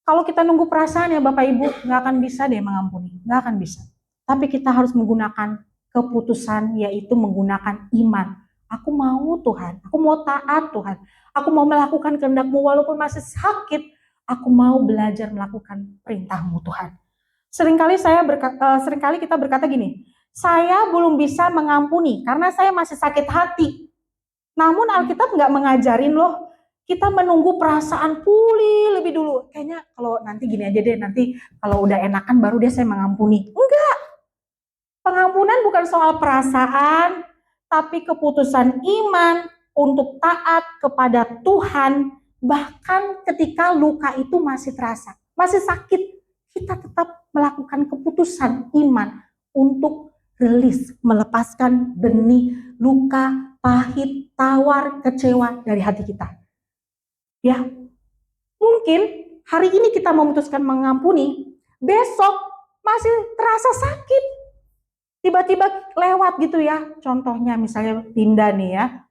Kalau kita nunggu perasaan ya Bapak Ibu, nggak akan bisa deh mengampuni, nggak akan bisa. Tapi kita harus menggunakan keputusan, yaitu menggunakan iman. Aku mau Tuhan, aku mau taat Tuhan, aku mau melakukan kehendak-Mu walaupun masih sakit, aku mau belajar melakukan perintah-Mu Tuhan. Seringkali kita berkata gini, saya belum bisa mengampuni karena saya masih sakit hati. Namun Alkitab nggak mengajarin loh, kita menunggu perasaan pulih lebih dulu. Kayaknya kalau nanti gini aja deh, nanti kalau udah enakan baru dia saya mengampuni. Enggak. Pengampunan bukan soal perasaan, tapi keputusan iman untuk taat kepada Tuhan, bahkan ketika luka itu masih terasa, masih sakit, kita tetap melakukan keputusan iman untuk rilis, melepaskan benih luka, pahit, tawar, kecewa dari hati kita. Ya, mungkin hari ini kita memutuskan mengampuni, besok masih terasa sakit. Tiba-tiba lewat gitu ya, contohnya misalnya Tinda nih ya,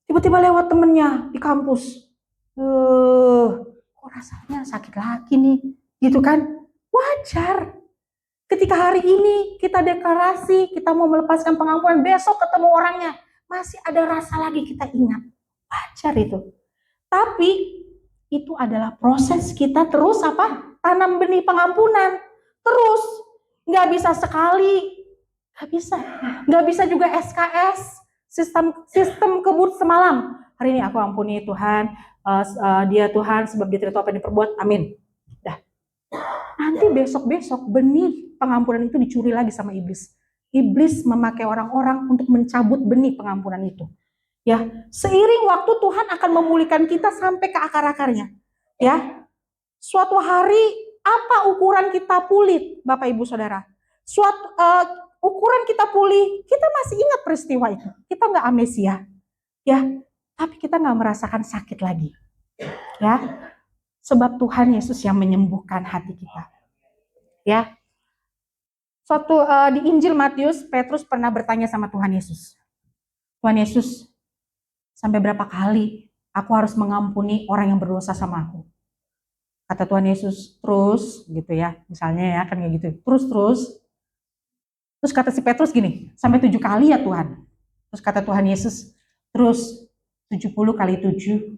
tiba-tiba lewat temennya di kampus. Kok rasanya sakit lagi nih, gitu kan? Wajar. Ketika hari ini kita deklarasi, kita mau melepaskan pengampunan, besok ketemu orangnya, masih ada rasa lagi kita ingat. Wajar itu. Tapi itu adalah proses kita terus apa? Tanam benih pengampunan. Terus, nggak bisa sekali, nggak bisa. Nggak bisa juga SKS, sistem kebut semalam. Hari ini aku ampuni Tuhan, dia Tuhan sebab dia tidak tahu apa yang diperbuat, amin. Dah. Nanti besok-besok benih pengampunan itu dicuri lagi sama iblis. Iblis memakai orang-orang untuk mencabut benih pengampunan itu. Ya, seiring waktu Tuhan akan memulihkan kita sampai ke akar-akarnya. Ya, suatu hari apa ukuran kita pulih, Bapak Ibu Saudara? Ukuran kita pulih, kita masih ingat peristiwa itu. Kita nggak amnesia, ya. Tapi kita nggak merasakan sakit lagi, ya. Sebab Tuhan Yesus yang menyembuhkan hati kita, ya. Di Injil Matius, Petrus pernah bertanya sama Tuhan Yesus, Tuhan Yesus, sampai berapa kali aku harus mengampuni orang yang berdosa sama aku? Kata Tuhan Yesus, terus gitu ya, misalnya ya kan kayak gitu, terus kata si Petrus gini, sampai 7 kali ya Tuhan. Terus kata Tuhan Yesus, terus 70 kali 7.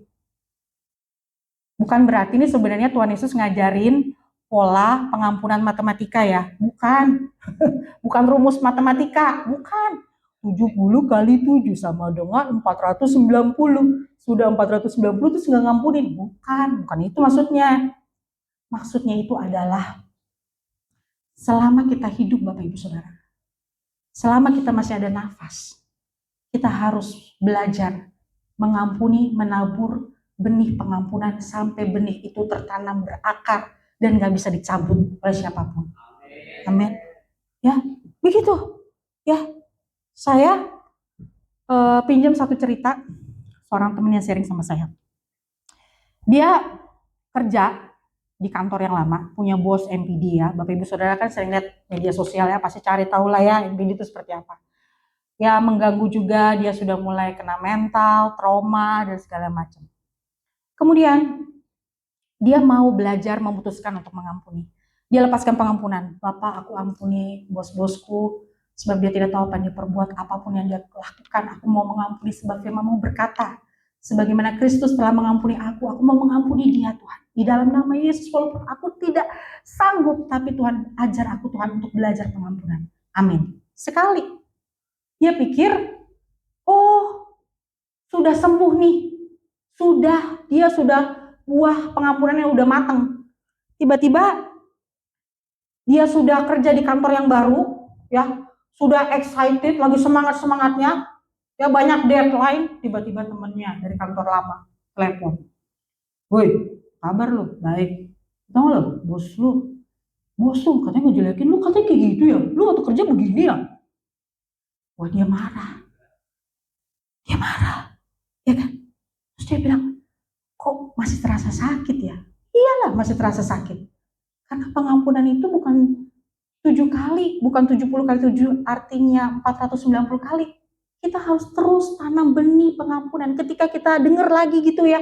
Bukan berarti ini sebenarnya Tuhan Yesus ngajarin pola pengampunan matematika ya, bukan. Bukan rumus matematika, bukan. 70 kali 7 sama dengan 490. Sudah 490 terus nggak ngampunin. Bukan itu maksudnya. Maksudnya itu adalah selama kita hidup Bapak Ibu Saudara, selama kita masih ada nafas, kita harus belajar mengampuni, menabur benih pengampunan sampai benih itu tertanam berakar dan gak bisa dicabut oleh siapapun. Amin. Ya, begitu. Ya, saya pinjam satu cerita seorang temen yang sharing sama saya. Dia kerja di kantor yang lama, punya bos MPD ya. Bapak Ibu Saudara kan sering lihat media sosial ya, pasti cari tahu lah ya MPD itu seperti apa. Ya mengganggu juga, dia sudah mulai kena mental, trauma, dan segala macam. Kemudian dia mau belajar memutuskan untuk mengampuni. Dia lepaskan pengampunan. Bapak, aku ampuni bos-bosku, sebab dia tidak tahu apa yang dia perbuat, apapun yang dia lakukan, aku mau mengampuni sebab firman-Mu berkata, sebagaimana Kristus telah mengampuni aku mau mengampuni dia Tuhan. Di dalam nama Yesus, walaupun aku tidak sanggup, tapi Tuhan ajar aku Tuhan untuk belajar pengampunan. Amin. Sekali. Dia pikir, oh sudah sembuh nih. Dia sudah buah pengampunannya udah matang. Tiba-tiba dia sudah kerja di kantor yang baru, ya, sudah excited, lagi semangat-semangatnya, ya banyak deadline, tiba-tiba temennya dari kantor lama telepon. Woi, kabar lu? Baik. Tahu lo, bos lu katanya ngejelekin lu, katanya kayak gitu ya, lu waktu kerja begini ya. Wah, dia marah, ya kan? Terus dia bilang, kok masih terasa sakit ya? Iyalah masih terasa sakit. Karena pengampunan itu bukan 7 kali, bukan 70 kali 7, artinya 490 kali. Kita harus terus tanam benih pengampunan. Ketika kita dengar lagi gitu ya,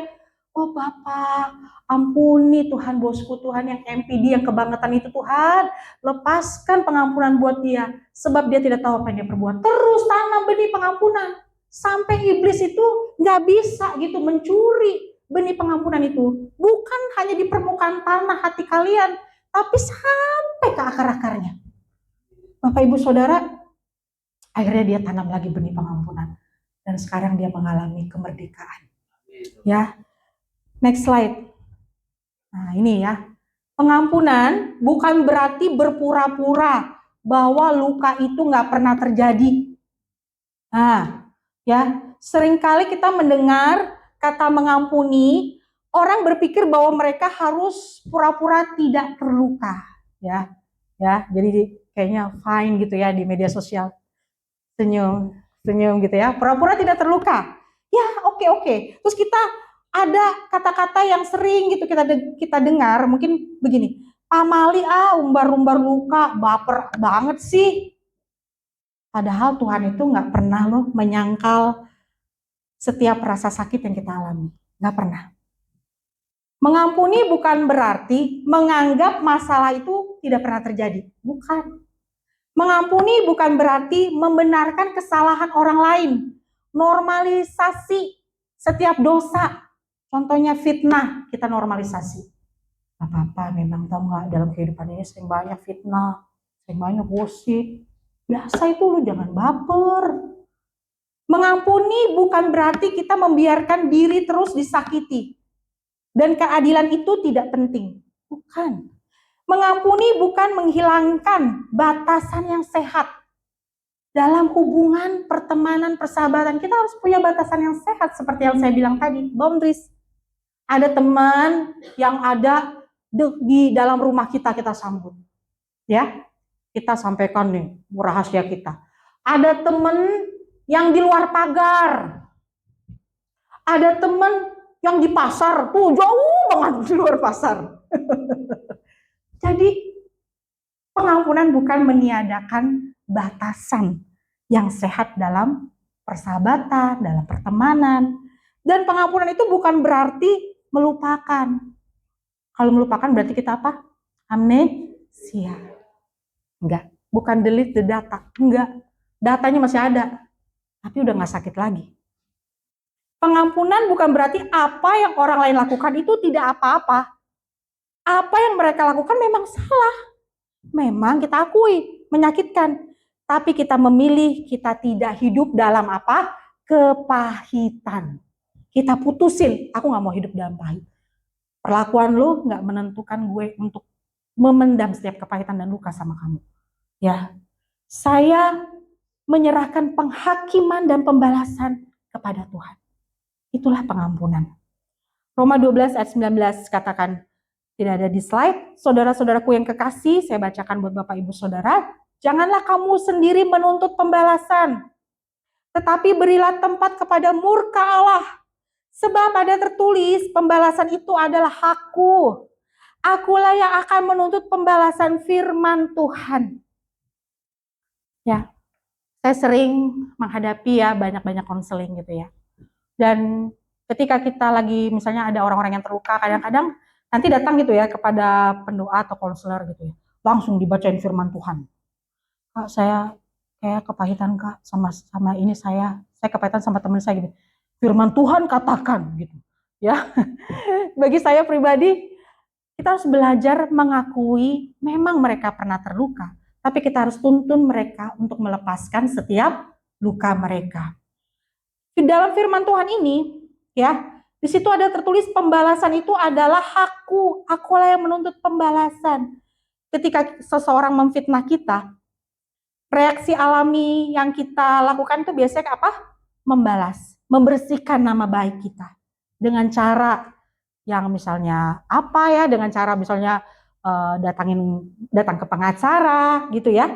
oh Bapak, ampuni Tuhan bosku, Tuhan yang MPD, yang kebangetan itu Tuhan, lepaskan pengampunan buat dia, sebab dia tidak tahu apa yang dia perbuat. Terus tanam benih pengampunan, sampai iblis itu nggak bisa gitu mencuri benih pengampunan itu. Bukan hanya di permukaan tanah hati kalian, tapi sampai ke akar-akarnya. Bapak Ibu Saudara, akhirnya dia tanam lagi benih pengampunan. Dan sekarang dia mengalami kemerdekaan. Ya, next slide. Nah ini ya, pengampunan bukan berarti berpura-pura bahwa luka itu nggak pernah terjadi. Nah, ya, seringkali kita mendengar kata mengampuni, orang berpikir bahwa mereka harus pura-pura tidak terluka, ya. Ya, jadi kayaknya fine gitu ya di media sosial. Senyum gitu ya, pura-pura tidak terluka. Ya, oke. Terus kita Ada kata-kata yang sering gitu kita dengar, mungkin begini, pamali umbar-umbar luka, baper banget sih. Padahal Tuhan itu nggak pernah loh menyangkal setiap rasa sakit yang kita alami. Nggak pernah. Mengampuni bukan berarti menganggap masalah itu tidak pernah terjadi. Bukan. Mengampuni bukan berarti membenarkan kesalahan orang lain. Normalisasi setiap dosa. Contohnya fitnah, kita normalisasi. Gak apa-apa, memang tahu nggak, dalam kehidupan ini sering banyak fitnah, sering banyak gosip. Biasa itu, lu jangan baper. Mengampuni bukan berarti kita membiarkan diri terus disakiti. Dan keadilan itu tidak penting. Bukan. Mengampuni bukan menghilangkan batasan yang sehat. Dalam hubungan, pertemanan, persahabatan, kita harus punya batasan yang sehat seperti yang saya bilang tadi, boundaries. Ada teman yang ada di dalam rumah kita sambut. Ya, kita sampaikan nih rahasia kita. Ada teman yang di luar pagar. Ada teman yang di pasar, tuh jauh banget di luar pasar. Jadi pengampunan bukan meniadakan batasan yang sehat dalam persahabatan, dalam pertemanan. Dan pengampunan itu bukan berarti melupakan. Kalau melupakan berarti kita apa? Amnesia. Enggak, bukan delete the data. Enggak, datanya masih ada, tapi udah nggak sakit lagi. Pengampunan bukan berarti apa yang orang lain lakukan itu tidak apa-apa. Apa yang mereka lakukan memang salah. Memang kita akui, menyakitkan. Tapi kita memilih, kita tidak hidup dalam apa? Kepahitan. Kita putusin, aku gak mau hidup dalam pahit. Perlakuan lo gak menentukan gue untuk memendam setiap kepahitan dan luka sama kamu. Ya, saya menyerahkan penghakiman dan pembalasan kepada Tuhan. Itulah pengampunan. Roma 12 ayat 19 katakan, tidak ada di slide, saudara-saudaraku yang kekasih, saya bacakan buat Bapak Ibu Saudara, janganlah kamu sendiri menuntut pembalasan, tetapi berilah tempat kepada murka Allah. Sebab ada tertulis, pembalasan itu adalah hakku. Akulah yang akan menuntut pembalasan, firman Tuhan. Ya, saya sering menghadapi ya banyak-banyak konseling gitu ya. Dan ketika kita lagi misalnya ada orang-orang yang terluka, kadang-kadang nanti datang gitu ya kepada pendoa atau konselor gitu ya. Langsung dibacain firman Tuhan. Kak, saya kayak kepahitan Kak sama ini saya kepahitan sama teman saya gitu. Firman Tuhan katakan gitu. Ya. Bagi saya pribadi, kita harus belajar mengakui memang mereka pernah terluka, tapi kita harus tuntun mereka untuk melepaskan setiap luka mereka. Di dalam firman Tuhan ini, ya, di situ ada tertulis pembalasan itu adalah hakku. Akulah yang menuntut pembalasan. Ketika seseorang memfitnah kita, reaksi alami yang kita lakukan itu biasanya apa? Membalas, membersihkan nama baik kita dengan cara yang misalnya apa ya? Dengan cara misalnya datang ke pengacara, gitu ya.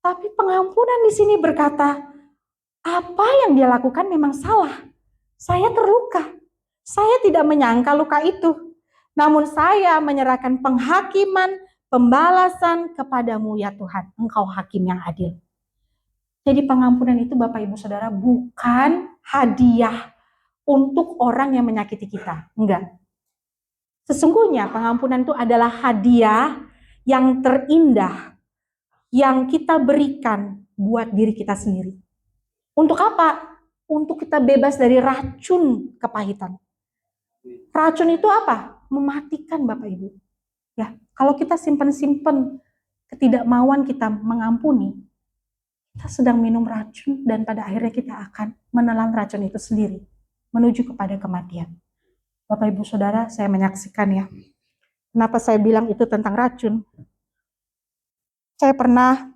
Tapi pengampunan di sini berkata, apa yang dia lakukan memang salah. Saya terluka. Saya tidak menyangka luka itu. Namun saya menyerahkan penghakiman, pembalasan kepadamu ya Tuhan. Engkau hakim yang adil. Jadi pengampunan itu Bapak Ibu Saudara bukan hadiah untuk orang yang menyakiti kita. Enggak. Sesungguhnya pengampunan itu adalah hadiah yang terindah yang kita berikan buat diri kita sendiri. Untuk apa? Untuk kita bebas dari racun kepahitan. Racun itu apa? Mematikan Bapak Ibu. Ya, kalau kita simpen-simpen ketidakmauan kita mengampuni, kita sedang minum racun dan pada akhirnya kita akan menelan racun itu sendiri menuju kepada kematian. Bapak Ibu Saudara, saya menyaksikan ya. Kenapa saya bilang itu tentang racun? Saya pernah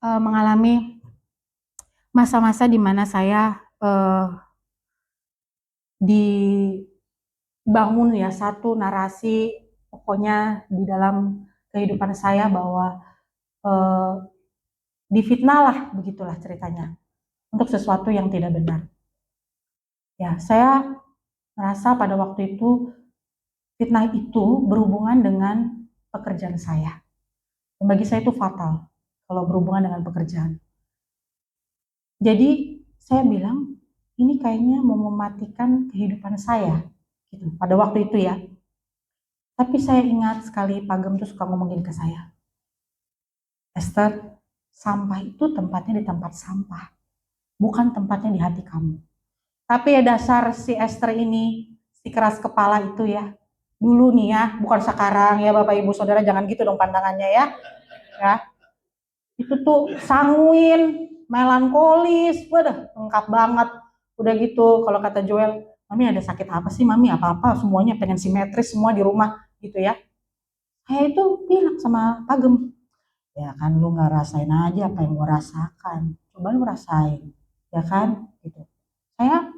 mengalami masa-masa di mana saya dibangun ya satu narasi pokoknya di dalam kehidupan saya bahwa difitnah lah, begitulah ceritanya, untuk sesuatu yang tidak benar. Ya, saya merasa pada waktu itu fitnah itu berhubungan dengan pekerjaan saya. Dan bagi saya itu fatal kalau berhubungan dengan pekerjaan. Jadi saya bilang, ini kayaknya mau mematikan kehidupan saya gitu pada waktu itu ya. Tapi saya ingat sekali Pak Gem tuh suka ngomongin ke saya, Esther, sampah itu tempatnya di tempat sampah, bukan tempatnya di hati kamu. Tapi ya dasar si Esther ini, si keras kepala itu ya, dulu nih ya, bukan sekarang ya Bapak Ibu Saudara, jangan gitu dong pandangannya ya. Ya, itu tuh sanguin, melankolis, waduh lengkap banget. Udah gitu, kalau kata Joel, Mami ada sakit apa sih Mami? Apa-apa, semuanya pengen simetris semua di rumah gitu ya. Saya itu bilang sama Pak Gem, ya kan lu nggak rasain aja apa yang gue rasakan. Coba lu rasain, ya kan? Gitu. Saya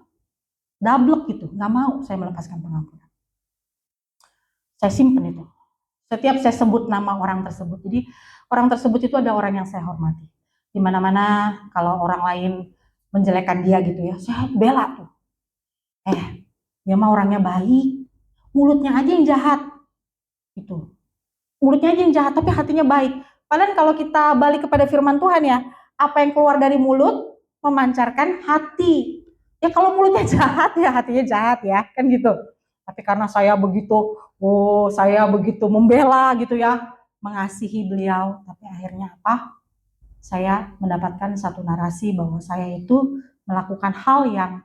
double gitu, nggak mau saya melepaskan pengampunan. Saya simpen itu. Setiap saya sebut nama orang tersebut, jadi orang tersebut itu ada orang yang saya hormati. Di mana-mana kalau orang lain menjelekkan dia gitu ya, saya bela tuh. Dia mah orangnya baik, mulutnya aja yang jahat. Itu. Mulutnya aja yang jahat, tapi hatinya baik. Padahal kalau kita balik kepada firman Tuhan ya, apa yang keluar dari mulut memancarkan hati. Ya kalau mulutnya jahat ya hatinya jahat ya, kan gitu. Tapi karena saya begitu, saya begitu membela gitu ya, mengasihi beliau, tapi akhirnya apa? Saya mendapatkan satu narasi bahwa saya itu melakukan hal yang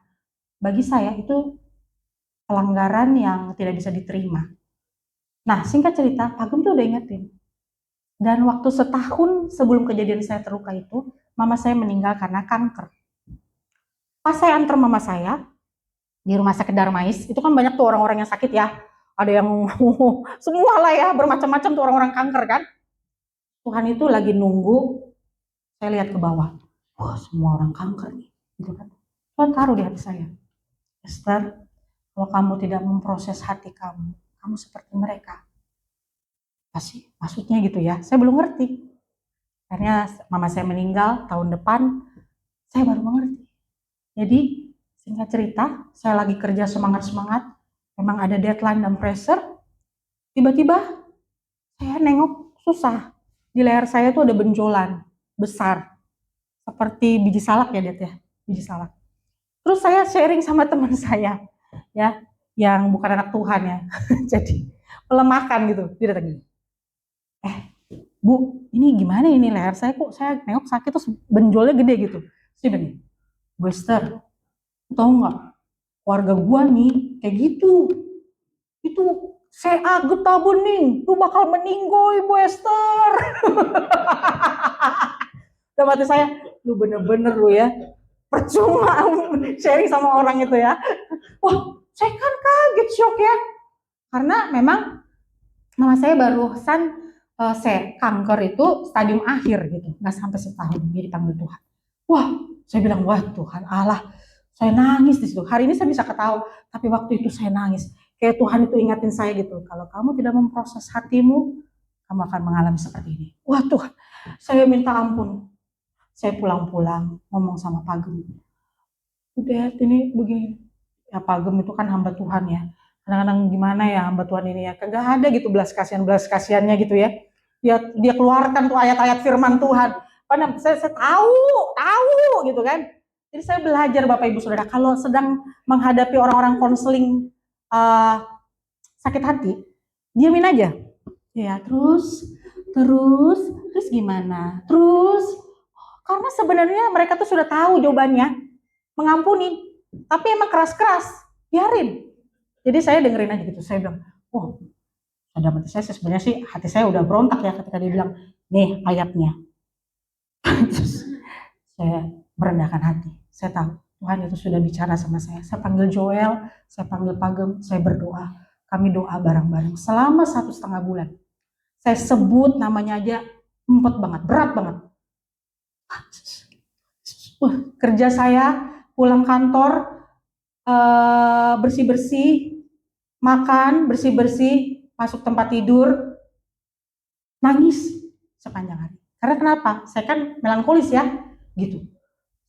bagi saya itu pelanggaran yang tidak bisa diterima. Nah, singkat cerita, Pak Gem tuh udah ingetin. Dan waktu setahun sebelum kejadian saya terluka itu, mama saya meninggal karena kanker. Pas saya antar mama saya di rumah sakit Darmais, itu kan banyak tuh orang-orang yang sakit ya. Ada yang semua lah ya, bermacam-macam tuh orang-orang kanker kan. Tuhan itu lagi nunggu, saya lihat ke bawah. Wah, semua orang kanker nih. Gitu kan. Tuhan taruh di hati saya. Esther, kalau kamu tidak memproses hati kamu, kamu seperti mereka. Apa sih? Maksudnya gitu ya. Saya belum ngerti. Akhirnya mama saya meninggal tahun depan, saya baru mengerti. Jadi singkat cerita, saya lagi kerja semangat-semangat, memang ada deadline dan pressure, tiba-tiba saya nengok susah. Di leher saya tuh ada benjolan besar, seperti biji salak ya, Det ya, biji salak. Terus saya sharing sama teman saya, ya, yang bukan anak Tuhan ya, jadi melemahkan gitu. Dia datang gini, Bu, ini gimana ini leher saya kok saya nengok sakit terus benjolnya gede gitu. Terus dia bilang, Bu Esther, tau nggak, keluarga gua nih kayak gitu, itu saya getah bening, lu bakal meninggoy Bu Esther. Dan mati saya, lu bener-bener lu ya, percuma sharing sama orang itu ya. Wah, saya kan kaget, shock ya, karena memang mama saya barusan saya kanker itu stadium akhir gitu, nggak sampai setahun dia dipanggil Tuhan. Wah, saya bilang wah Tuhan Allah, saya nangis di situ. Hari ini saya bisa ketawa, tapi waktu itu saya nangis. Kayak Tuhan itu ingatin saya gitu, kalau kamu tidak memproses hatimu, kamu akan mengalami seperti ini. Wah Tuhan, saya minta ampun. Saya pulang-pulang ngomong sama Pak Gem, udah ini begini. Ya Pak Gem itu kan hamba Tuhan ya. Kadang-kadang gimana ya hamba Tuhan ini ya, kagak ada gitu belas kasihannya gitu ya. Dia keluarkan tuh ayat-ayat firman Tuhan. Padahal saya tahu gitu kan. Jadi saya belajar Bapak Ibu Saudara, kalau sedang menghadapi orang-orang konseling uh, sakit hati, diamin aja. Ya, terus gimana? Terus karena sebenarnya mereka tuh sudah tahu jawabannya, mengampuni. Tapi emang keras-keras, biarin. Jadi saya dengerin aja gitu. Saya bilang, oh, ada mati saya sebenarnya sih hati saya udah berontak ya ketika dia bilang, nih ayatnya. Terus saya merendahkan hati. Saya tahu Tuhan itu sudah bicara sama saya. Saya panggil Joel, saya panggil Pak Gem, saya berdoa. Kami doa bareng-bareng selama 1,5 bulan. Saya sebut namanya aja empet banget, berat banget. Kerja saya, pulang kantor, bersih-bersih, makan, bersih-bersih, masuk tempat tidur, nangis sepanjang hari. Karena kenapa? Saya kan melankolis ya, gitu.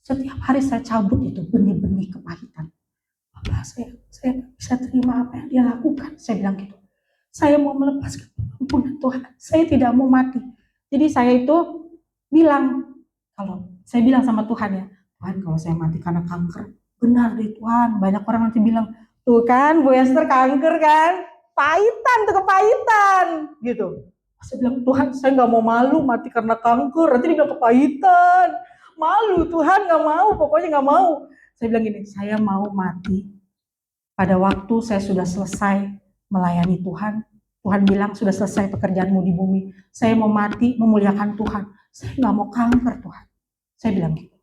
Setiap hari saya cabut itu benih-benih kepahitan. Bapak, saya nggak bisa terima apa yang dia lakukan. Saya bilang gitu. Saya mau melepaskan pengampunan Tuhan. Saya tidak mau mati. Jadi saya itu bilang, kalau saya bilang sama Tuhan ya, Tuhan kalau saya mati karena kanker, benar deh Tuhan. Banyak orang nanti bilang, tuh kan Bu Esther kanker kan, pahitan tuh kepahitan gitu. Saya bilang Tuhan saya nggak mau malu mati karena kanker, nanti dia bilang kepahitan, malu Tuhan nggak mau, pokoknya nggak mau. Saya bilang gini, saya mau mati pada waktu saya sudah selesai melayani Tuhan. Tuhan bilang sudah selesai pekerjaanmu di bumi. Saya mau mati memuliakan Tuhan. Saya nggak mau kanker Tuhan. Saya bilang gitu.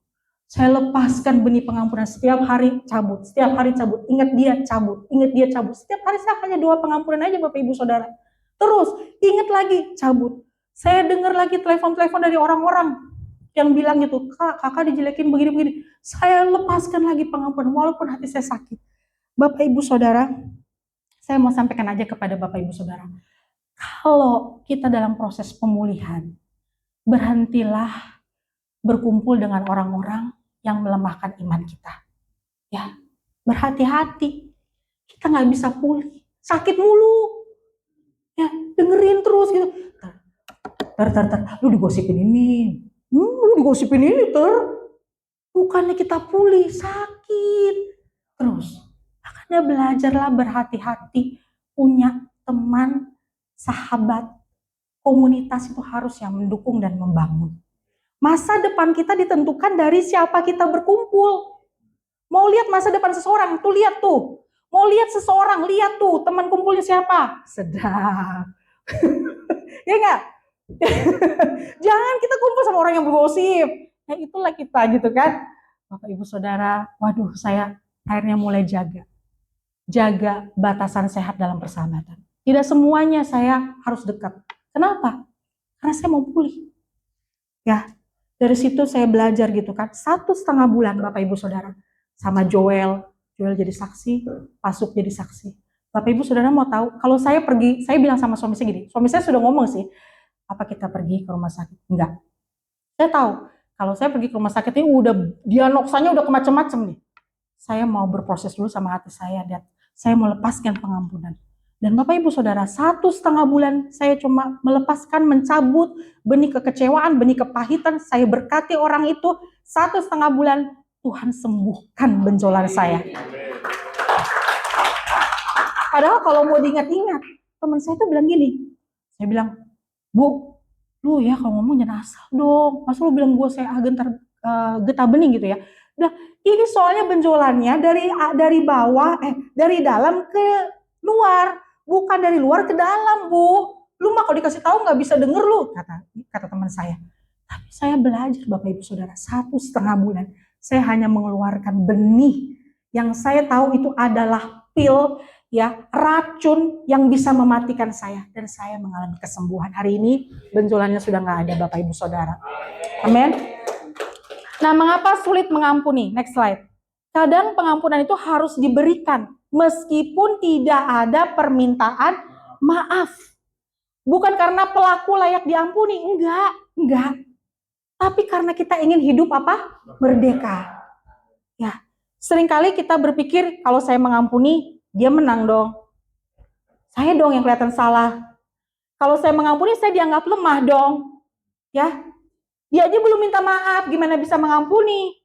Saya lepaskan benih pengampunan setiap hari cabut, setiap hari cabut. Ingat dia cabut, ingat dia cabut. Setiap hari saya hanya doa pengampunan aja Bapak Ibu Saudara. Terus ingat lagi cabut. Saya dengar lagi telepon-telepon dari orang-orang yang bilang gitu, kakak dijelekin begini-begini. Saya lepaskan lagi pengampunan walaupun hati saya sakit. Bapak Ibu Saudara, saya mau sampaikan aja kepada Bapak Ibu Saudara. Kalau kita dalam proses pemulihan, berhentilah berkumpul dengan orang-orang yang melemahkan iman kita. Ya, berhati-hati. Kita nggak bisa pulih, sakit mulu. Ya, dengerin terus gitu. Lu digosipin ini. Lu digosipin ini, bukannya kita pulih, sakit. Terus, makanya belajarlah berhati-hati. Punya teman, sahabat, komunitas itu harus yang mendukung dan membangun. Masa depan kita ditentukan dari siapa kita berkumpul. Mau lihat masa depan seseorang, tuh lihat tuh. Mau lihat seseorang, lihat tuh teman kumpulnya siapa. Sedap. Ya enggak? Jangan kita kumpul sama orang yang bergosip. Ya itulah kita gitu kan. Bapak Ibu Saudara, waduh saya akhirnya mulai jaga batasan sehat dalam persahabatan. Tidak semuanya saya harus dekat. Kenapa? Karena saya mau pulih. Ya, dari situ saya belajar gitu kan. 1,5 bulan Bapak Ibu Saudara. Sama Joel jadi saksi, Pasuk jadi saksi. Bapak Ibu Saudara mau tahu, kalau saya pergi, saya bilang sama suami saya gini, suami saya sudah ngomong sih, apa kita pergi ke rumah sakit? Enggak. Saya tahu, kalau saya pergi ke rumah sakit ini udah diagnosanya udah kemacem-macem nih. Saya mau berproses dulu sama hati saya dan saya mau lepaskan pengampunan. Dan Bapak Ibu Saudara, 1,5 bulan saya cuma melepaskan, mencabut benih kekecewaan, benih kepahitan. Saya berkati orang itu 1,5 bulan, Tuhan sembuhkan benjolan saya. Padahal kalau mau diingat-ingat, teman saya tuh bilang gini, saya bilang, Bu, lu ya kalau ngomong jangan asal dong, masa lu bilang gue saya getah bening gitu ya. Nah, ini soalnya benjolannya dari bawah, dari dalam ke luar, bukan dari luar ke dalam, Bu. Lu mah kalau dikasih tahu nggak bisa denger lu, kata teman saya. Tapi saya belajar Bapak Ibu Saudara 1,5 bulan. Saya hanya mengeluarkan benih yang saya tahu itu adalah pil, ya, racun yang bisa mematikan saya, dan saya mengalami kesembuhan. Hari ini benjolannya sudah nggak ada Bapak Ibu Saudara. Amin. Nah, mengapa sulit mengampuni? Next slide. Kadang pengampunan itu harus diberikan meskipun tidak ada permintaan maaf. Bukan karena pelaku layak diampuni, enggak. Tapi karena kita ingin hidup apa? Merdeka. Ya, seringkali kita berpikir kalau saya mengampuni, dia menang dong. Saya dong yang kelihatan salah. Kalau saya mengampuni, saya dianggap lemah dong. Ya, dia aja belum minta maaf, gimana bisa mengampuni?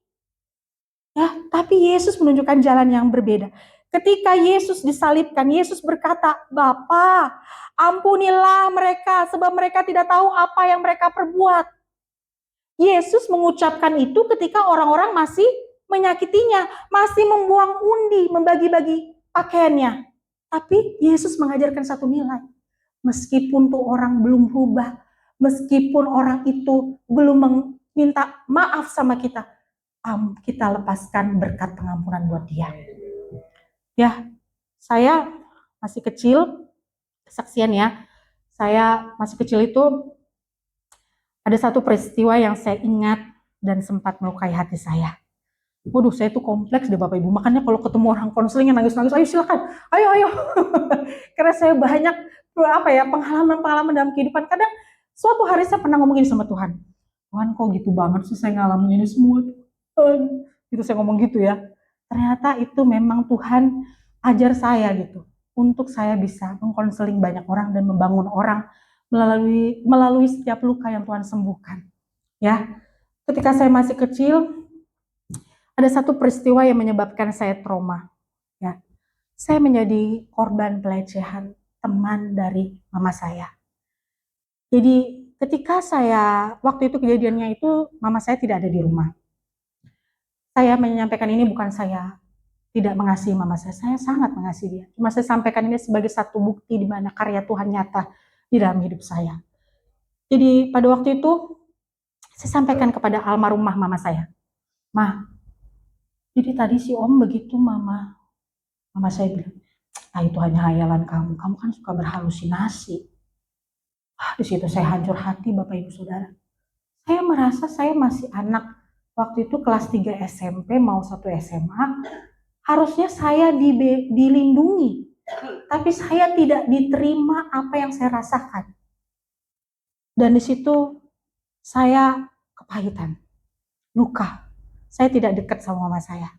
Ya, tapi Yesus menunjukkan jalan yang berbeda. Ketika Yesus disalibkan, Yesus berkata, Bapa, ampunilah mereka, sebab mereka tidak tahu apa yang mereka perbuat. Yesus mengucapkan itu ketika orang-orang masih menyakitinya, masih membuang undi, membagi-bagi pakaiannya. Tapi Yesus mengajarkan satu nilai. Meskipun tuh orang belum berubah, meskipun orang itu belum meminta maaf sama kita, kita lepaskan berkat pengampunan buat dia. Ya, saya masih kecil, kesaksian ya. Saya masih kecil itu ada satu peristiwa yang saya ingat dan sempat melukai hati saya. Waduh, saya tuh kompleks deh Bapak Ibu. Makanya kalau ketemu orang konseling yang nangis-nangis, ayo silakan, ayo. Karena saya banyak pengalaman-pengalaman dalam kehidupan. Kadang suatu hari saya pernah ngomongin sama Tuhan. Tuhan kok gitu banget sih saya ngalamin ini semua. Tuhan. Gitu saya ngomong gitu ya. ternyata itu memang Tuhan ajar saya gitu, untuk saya bisa mengkonseling banyak orang dan membangun orang melalui setiap luka yang Tuhan sembuhkan. Ya, ketika saya masih kecil, ada satu peristiwa yang menyebabkan saya trauma. Ya, saya menjadi korban pelecehan teman dari mama saya. Jadi ketika waktu itu kejadiannya itu, mama saya tidak ada di rumah. Saya menyampaikan ini bukan saya tidak mengasihi mama saya sangat mengasihi dia. Cuma saya sampaikan ini sebagai satu bukti di mana karya Tuhan nyata di dalam hidup saya. Jadi pada waktu itu, saya sampaikan kepada almarhumah mama saya, "Ma, jadi tadi si Om begitu, Mama." Mama saya bilang, itu hanya hayalan kamu kan suka berhalusinasi. Di situ saya hancur hati, Bapak Ibu Saudara. Saya merasa saya masih anak, waktu itu kelas 3 SMP mau 1 SMA, harusnya saya dilindungi, tapi saya tidak diterima apa yang saya rasakan. Dan di situ saya kepahitan, luka. Saya tidak dekat sama mama saya.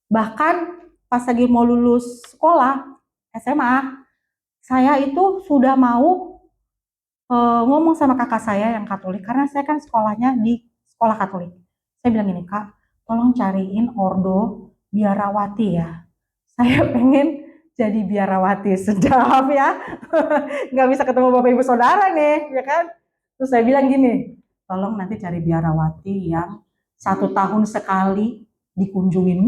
Bahkan pas lagi mau lulus sekolah SMA, saya itu sudah mau ngomong sama kakak saya yang Katolik, karena saya kan sekolahnya di sekolah Katolik. Saya bilang gini, "Kak, tolong cariin ordo biarawati ya. Saya pengen jadi biarawati." Sedap ya. Nggak bisa ketemu Bapak Ibu Saudara nih, ya kan? Terus saya bilang gini, "Tolong nanti cari biarawati yang 1 tahun sekali dikunjungin."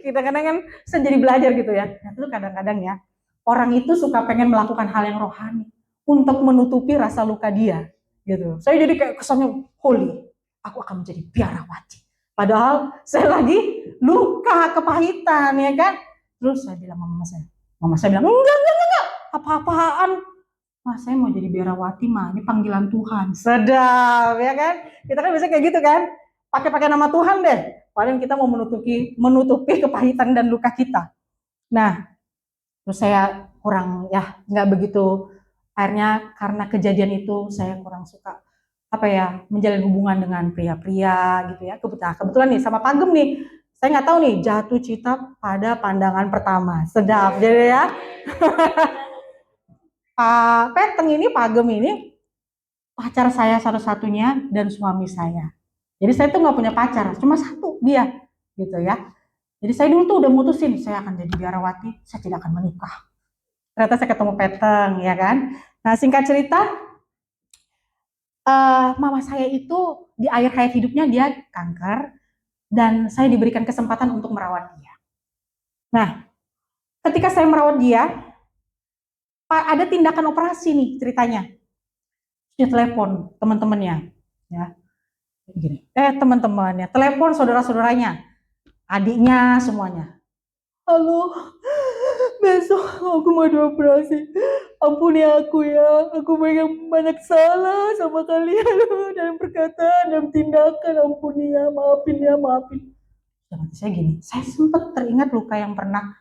Kita kadang kan saya jadi belajar gitu ya. Nah, itu kadang-kadang ya, orang itu suka pengen melakukan hal yang rohani untuk menutupi rasa luka dia, gitu. Saya jadi kayak kesannya holy, aku akan menjadi biarawati. Padahal saya lagi luka, kepahitan, ya kan? Terus saya bilang sama mama saya bilang, enggak, apa-apaan. Wah, saya mau jadi biarawati mah, ini panggilan Tuhan. Sedap, ya kan? Kita kan bisa kayak gitu kan? Pakai nama Tuhan deh. Paling kita mau menutupi kepahitan dan luka kita. Nah, terus saya kurang ya, nggak begitu. Akhirnya karena kejadian itu saya kurang suka menjalin hubungan dengan pria-pria gitu ya. Kebetulan nih sama Pagem nih, saya nggak tahu nih, jatuh cinta pada pandangan pertama. Sedap jadi ya. Pak Peteng ini, Pagem ini pacar saya satu-satunya dan suami saya. Jadi saya tuh nggak punya pacar, cuma satu dia, gitu ya. Jadi saya dulu tuh udah mutusin, saya akan jadi biarawati, saya tidak akan menikah. Ternyata saya ketemu Peteng, ya kan. Nah, singkat cerita, mama saya itu di akhir hayat hidupnya dia kanker, dan saya diberikan kesempatan untuk merawat dia. Nah, ketika saya merawat dia, ada tindakan operasi nih ceritanya. Dia telepon teman-temannya, ya. Gini, teman-temannya, telepon saudara-saudaranya, adiknya, semuanya. "Halo, besok aku mau dioperasi. Ampuni aku ya, aku memang banyak salah sama kalian dalam perkataan, dalam tindakan. Ampuni ya, maafin ya, maafin." Dan saya gini, saya sempat teringat luka yang pernah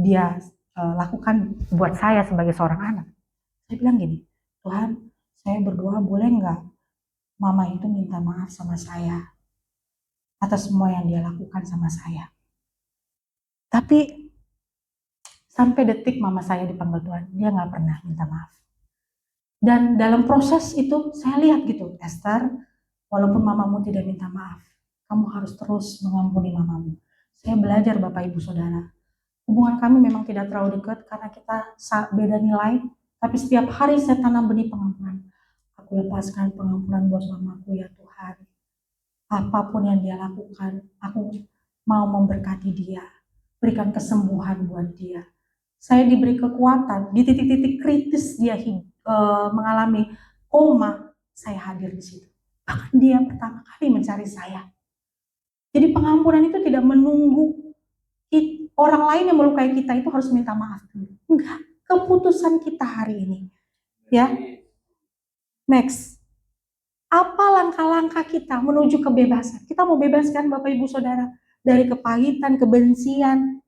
dia lakukan buat saya sebagai seorang anak. Saya bilang gini, "Tuhan, saya berdoa boleh nggak mama itu minta maaf sama saya atas semua yang dia lakukan sama saya." Tapi sampai detik mama saya dipanggil Tuhan, dia nggak pernah minta maaf. Dan dalam proses itu saya lihat gitu, Esther, walaupun mamamu tidak minta maaf, kamu harus terus mengampuni mamamu. Saya belajar Bapak Ibu Saudara, hubungan kami memang tidak terlalu dekat karena kita beda nilai, tapi setiap hari saya tanam benih pengampunan. Aku lepaskan pengampunan buat mamaku ya Tuhan. Apapun yang dia lakukan, aku mau memberkati dia, berikan kesembuhan buat dia. Saya diberi kekuatan di titik-titik kritis dia mengalami koma, saya hadir di situ. Bahkan dia pertama kali mencari saya. Jadi pengampunan itu tidak menunggu orang lain yang melukai kita itu harus minta maaf dulu. Enggak, keputusan kita hari ini. Ya. Next. Apa langkah-langkah kita menuju kebebasan? Kita mau bebaskan Bapak Ibu Saudara dari kepahitan, kebencian.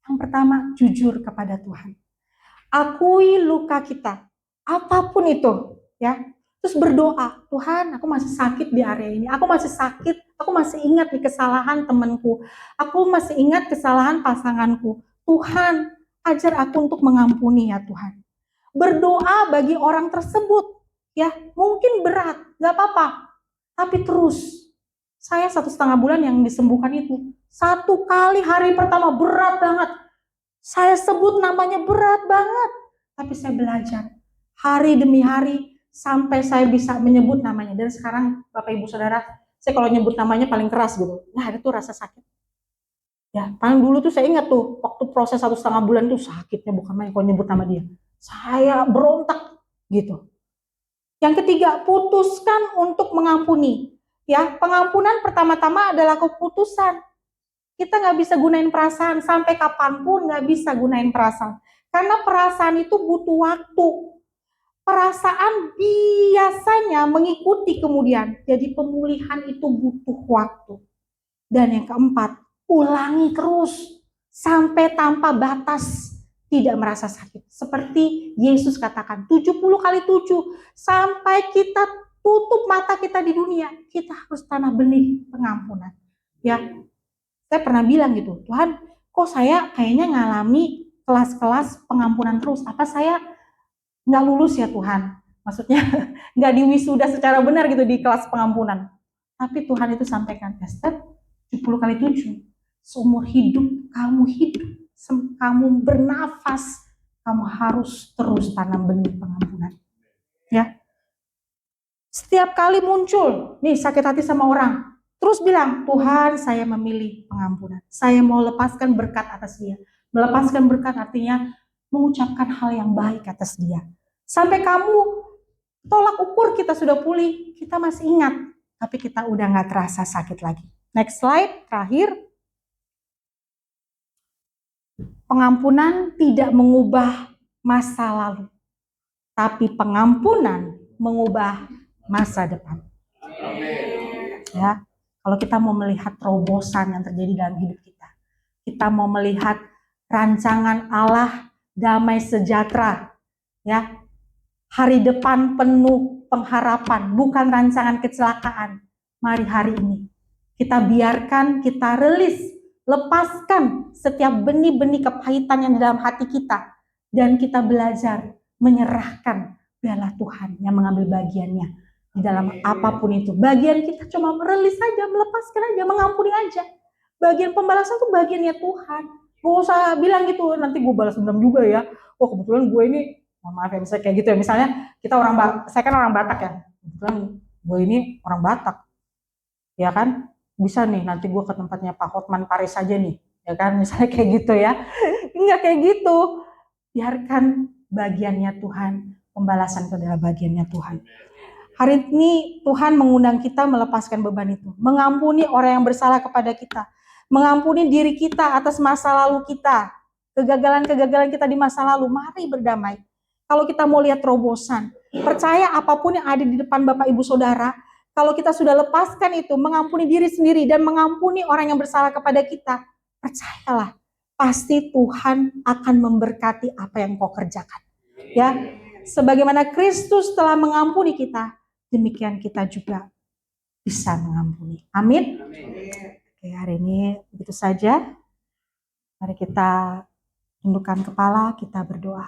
Yang pertama, jujur kepada Tuhan. Akui luka kita, apapun itu, ya. Terus berdoa, Tuhan, aku masih sakit di area ini, aku masih sakit Aku masih ingat nih kesalahan temanku. Aku masih ingat kesalahan pasanganku. Tuhan, ajar aku untuk mengampuni ya Tuhan. Berdoa bagi orang tersebut. Ya, mungkin berat, gak apa-apa. Tapi terus, saya 1,5 bulan yang disembuhkan itu. 1 kali hari pertama berat banget. Saya sebut namanya berat banget. Tapi saya belajar. Hari demi hari, sampai saya bisa menyebut namanya. Dan sekarang, Bapak Ibu Saudara, saya kalau nyebut namanya paling keras gitu. Nah, itu rasa sakit. Ya, paling dulu tuh saya ingat tuh, waktu proses 1,5 bulan tuh sakitnya bukan main kalau nyebut nama dia. Saya berontak gitu. Yang ketiga, putuskan untuk mengampuni. Ya, pengampunan pertama-tama adalah keputusan. Kita nggak bisa gunain perasaan, sampai kapanpun nggak bisa gunain perasaan. Karena perasaan itu butuh waktu. Perasaan biasanya mengikuti kemudian. Jadi pemulihan itu butuh waktu. Dan yang keempat, ulangi terus sampai tanpa batas, tidak merasa sakit. Seperti Yesus katakan, 70 kali 7, sampai kita tutup mata kita di dunia, kita harus tanam benih pengampunan. Ya, saya pernah bilang gitu, Tuhan, kok saya kayaknya ngalami kelas-kelas pengampunan terus. Apa saya nggak lulus ya Tuhan? Maksudnya nggak diwisuda secara benar gitu di kelas pengampunan. Tapi Tuhan itu sampaikan, Esther, 70 kali 7. Seumur hidup, kamu bernafas, kamu harus terus tanam benih pengampunan. Ya. Setiap kali muncul, nih sakit hati sama orang, terus bilang, Tuhan saya memilih pengampunan. Saya mau lepaskan berkat atas dia. Melepaskan berkat artinya mengucapkan hal yang baik atas dia. Sampai kamu tolak ukur kita sudah pulih, kita masih ingat. Tapi kita udah gak terasa sakit lagi. Next slide, terakhir. Pengampunan tidak mengubah masa lalu. Tapi pengampunan mengubah masa depan. Ya, kalau kita mau melihat terobosan yang terjadi dalam hidup kita, kita mau melihat rancangan Allah damai sejahtera, ya, hari depan penuh pengharapan, bukan rancangan kecelakaan. Mari hari ini kita biarkan, kita rilis, lepaskan setiap benih-benih kepahitan yang di dalam hati kita, dan kita belajar menyerahkan biarlah Tuhan yang mengambil bagiannya di dalam apapun itu. Bagian kita cuma merilis saja, melepaskan aja, mengampuni aja. Bagian pembalasan itu bagiannya Tuhan. Gak usah bilang gitu, nanti gue balas dendam juga ya. Wah kebetulan gue ini, maaf ya misalnya kayak gitu ya. Misalnya kita saya kan orang Batak ya. Kebetulan gue ini orang Batak. Ya kan, bisa nih nanti gue ke tempatnya Pak Hotman Paris aja nih. Ya kan, misalnya kayak gitu ya. Enggak kayak gitu. Biarkan bagiannya Tuhan, pembalasan itu adalah bagiannya Tuhan. Hari ini Tuhan mengundang kita melepaskan beban itu, mengampuni orang yang bersalah kepada kita, mengampuni diri kita atas masa lalu kita, kegagalan-kegagalan kita di masa lalu. Mari berdamai. Kalau kita mau lihat terobosan, percaya apapun yang ada di depan Bapak Ibu Saudara, kalau kita sudah lepaskan itu, mengampuni diri sendiri dan mengampuni orang yang bersalah kepada kita, percayalah, pasti Tuhan akan memberkati apa yang kau kerjakan. Ya, sebagaimana Kristus telah mengampuni kita, demikian kita juga bisa mengampuni. Amin. Oke, hari ini begitu saja. Mari kita tundukkan kepala, kita berdoa.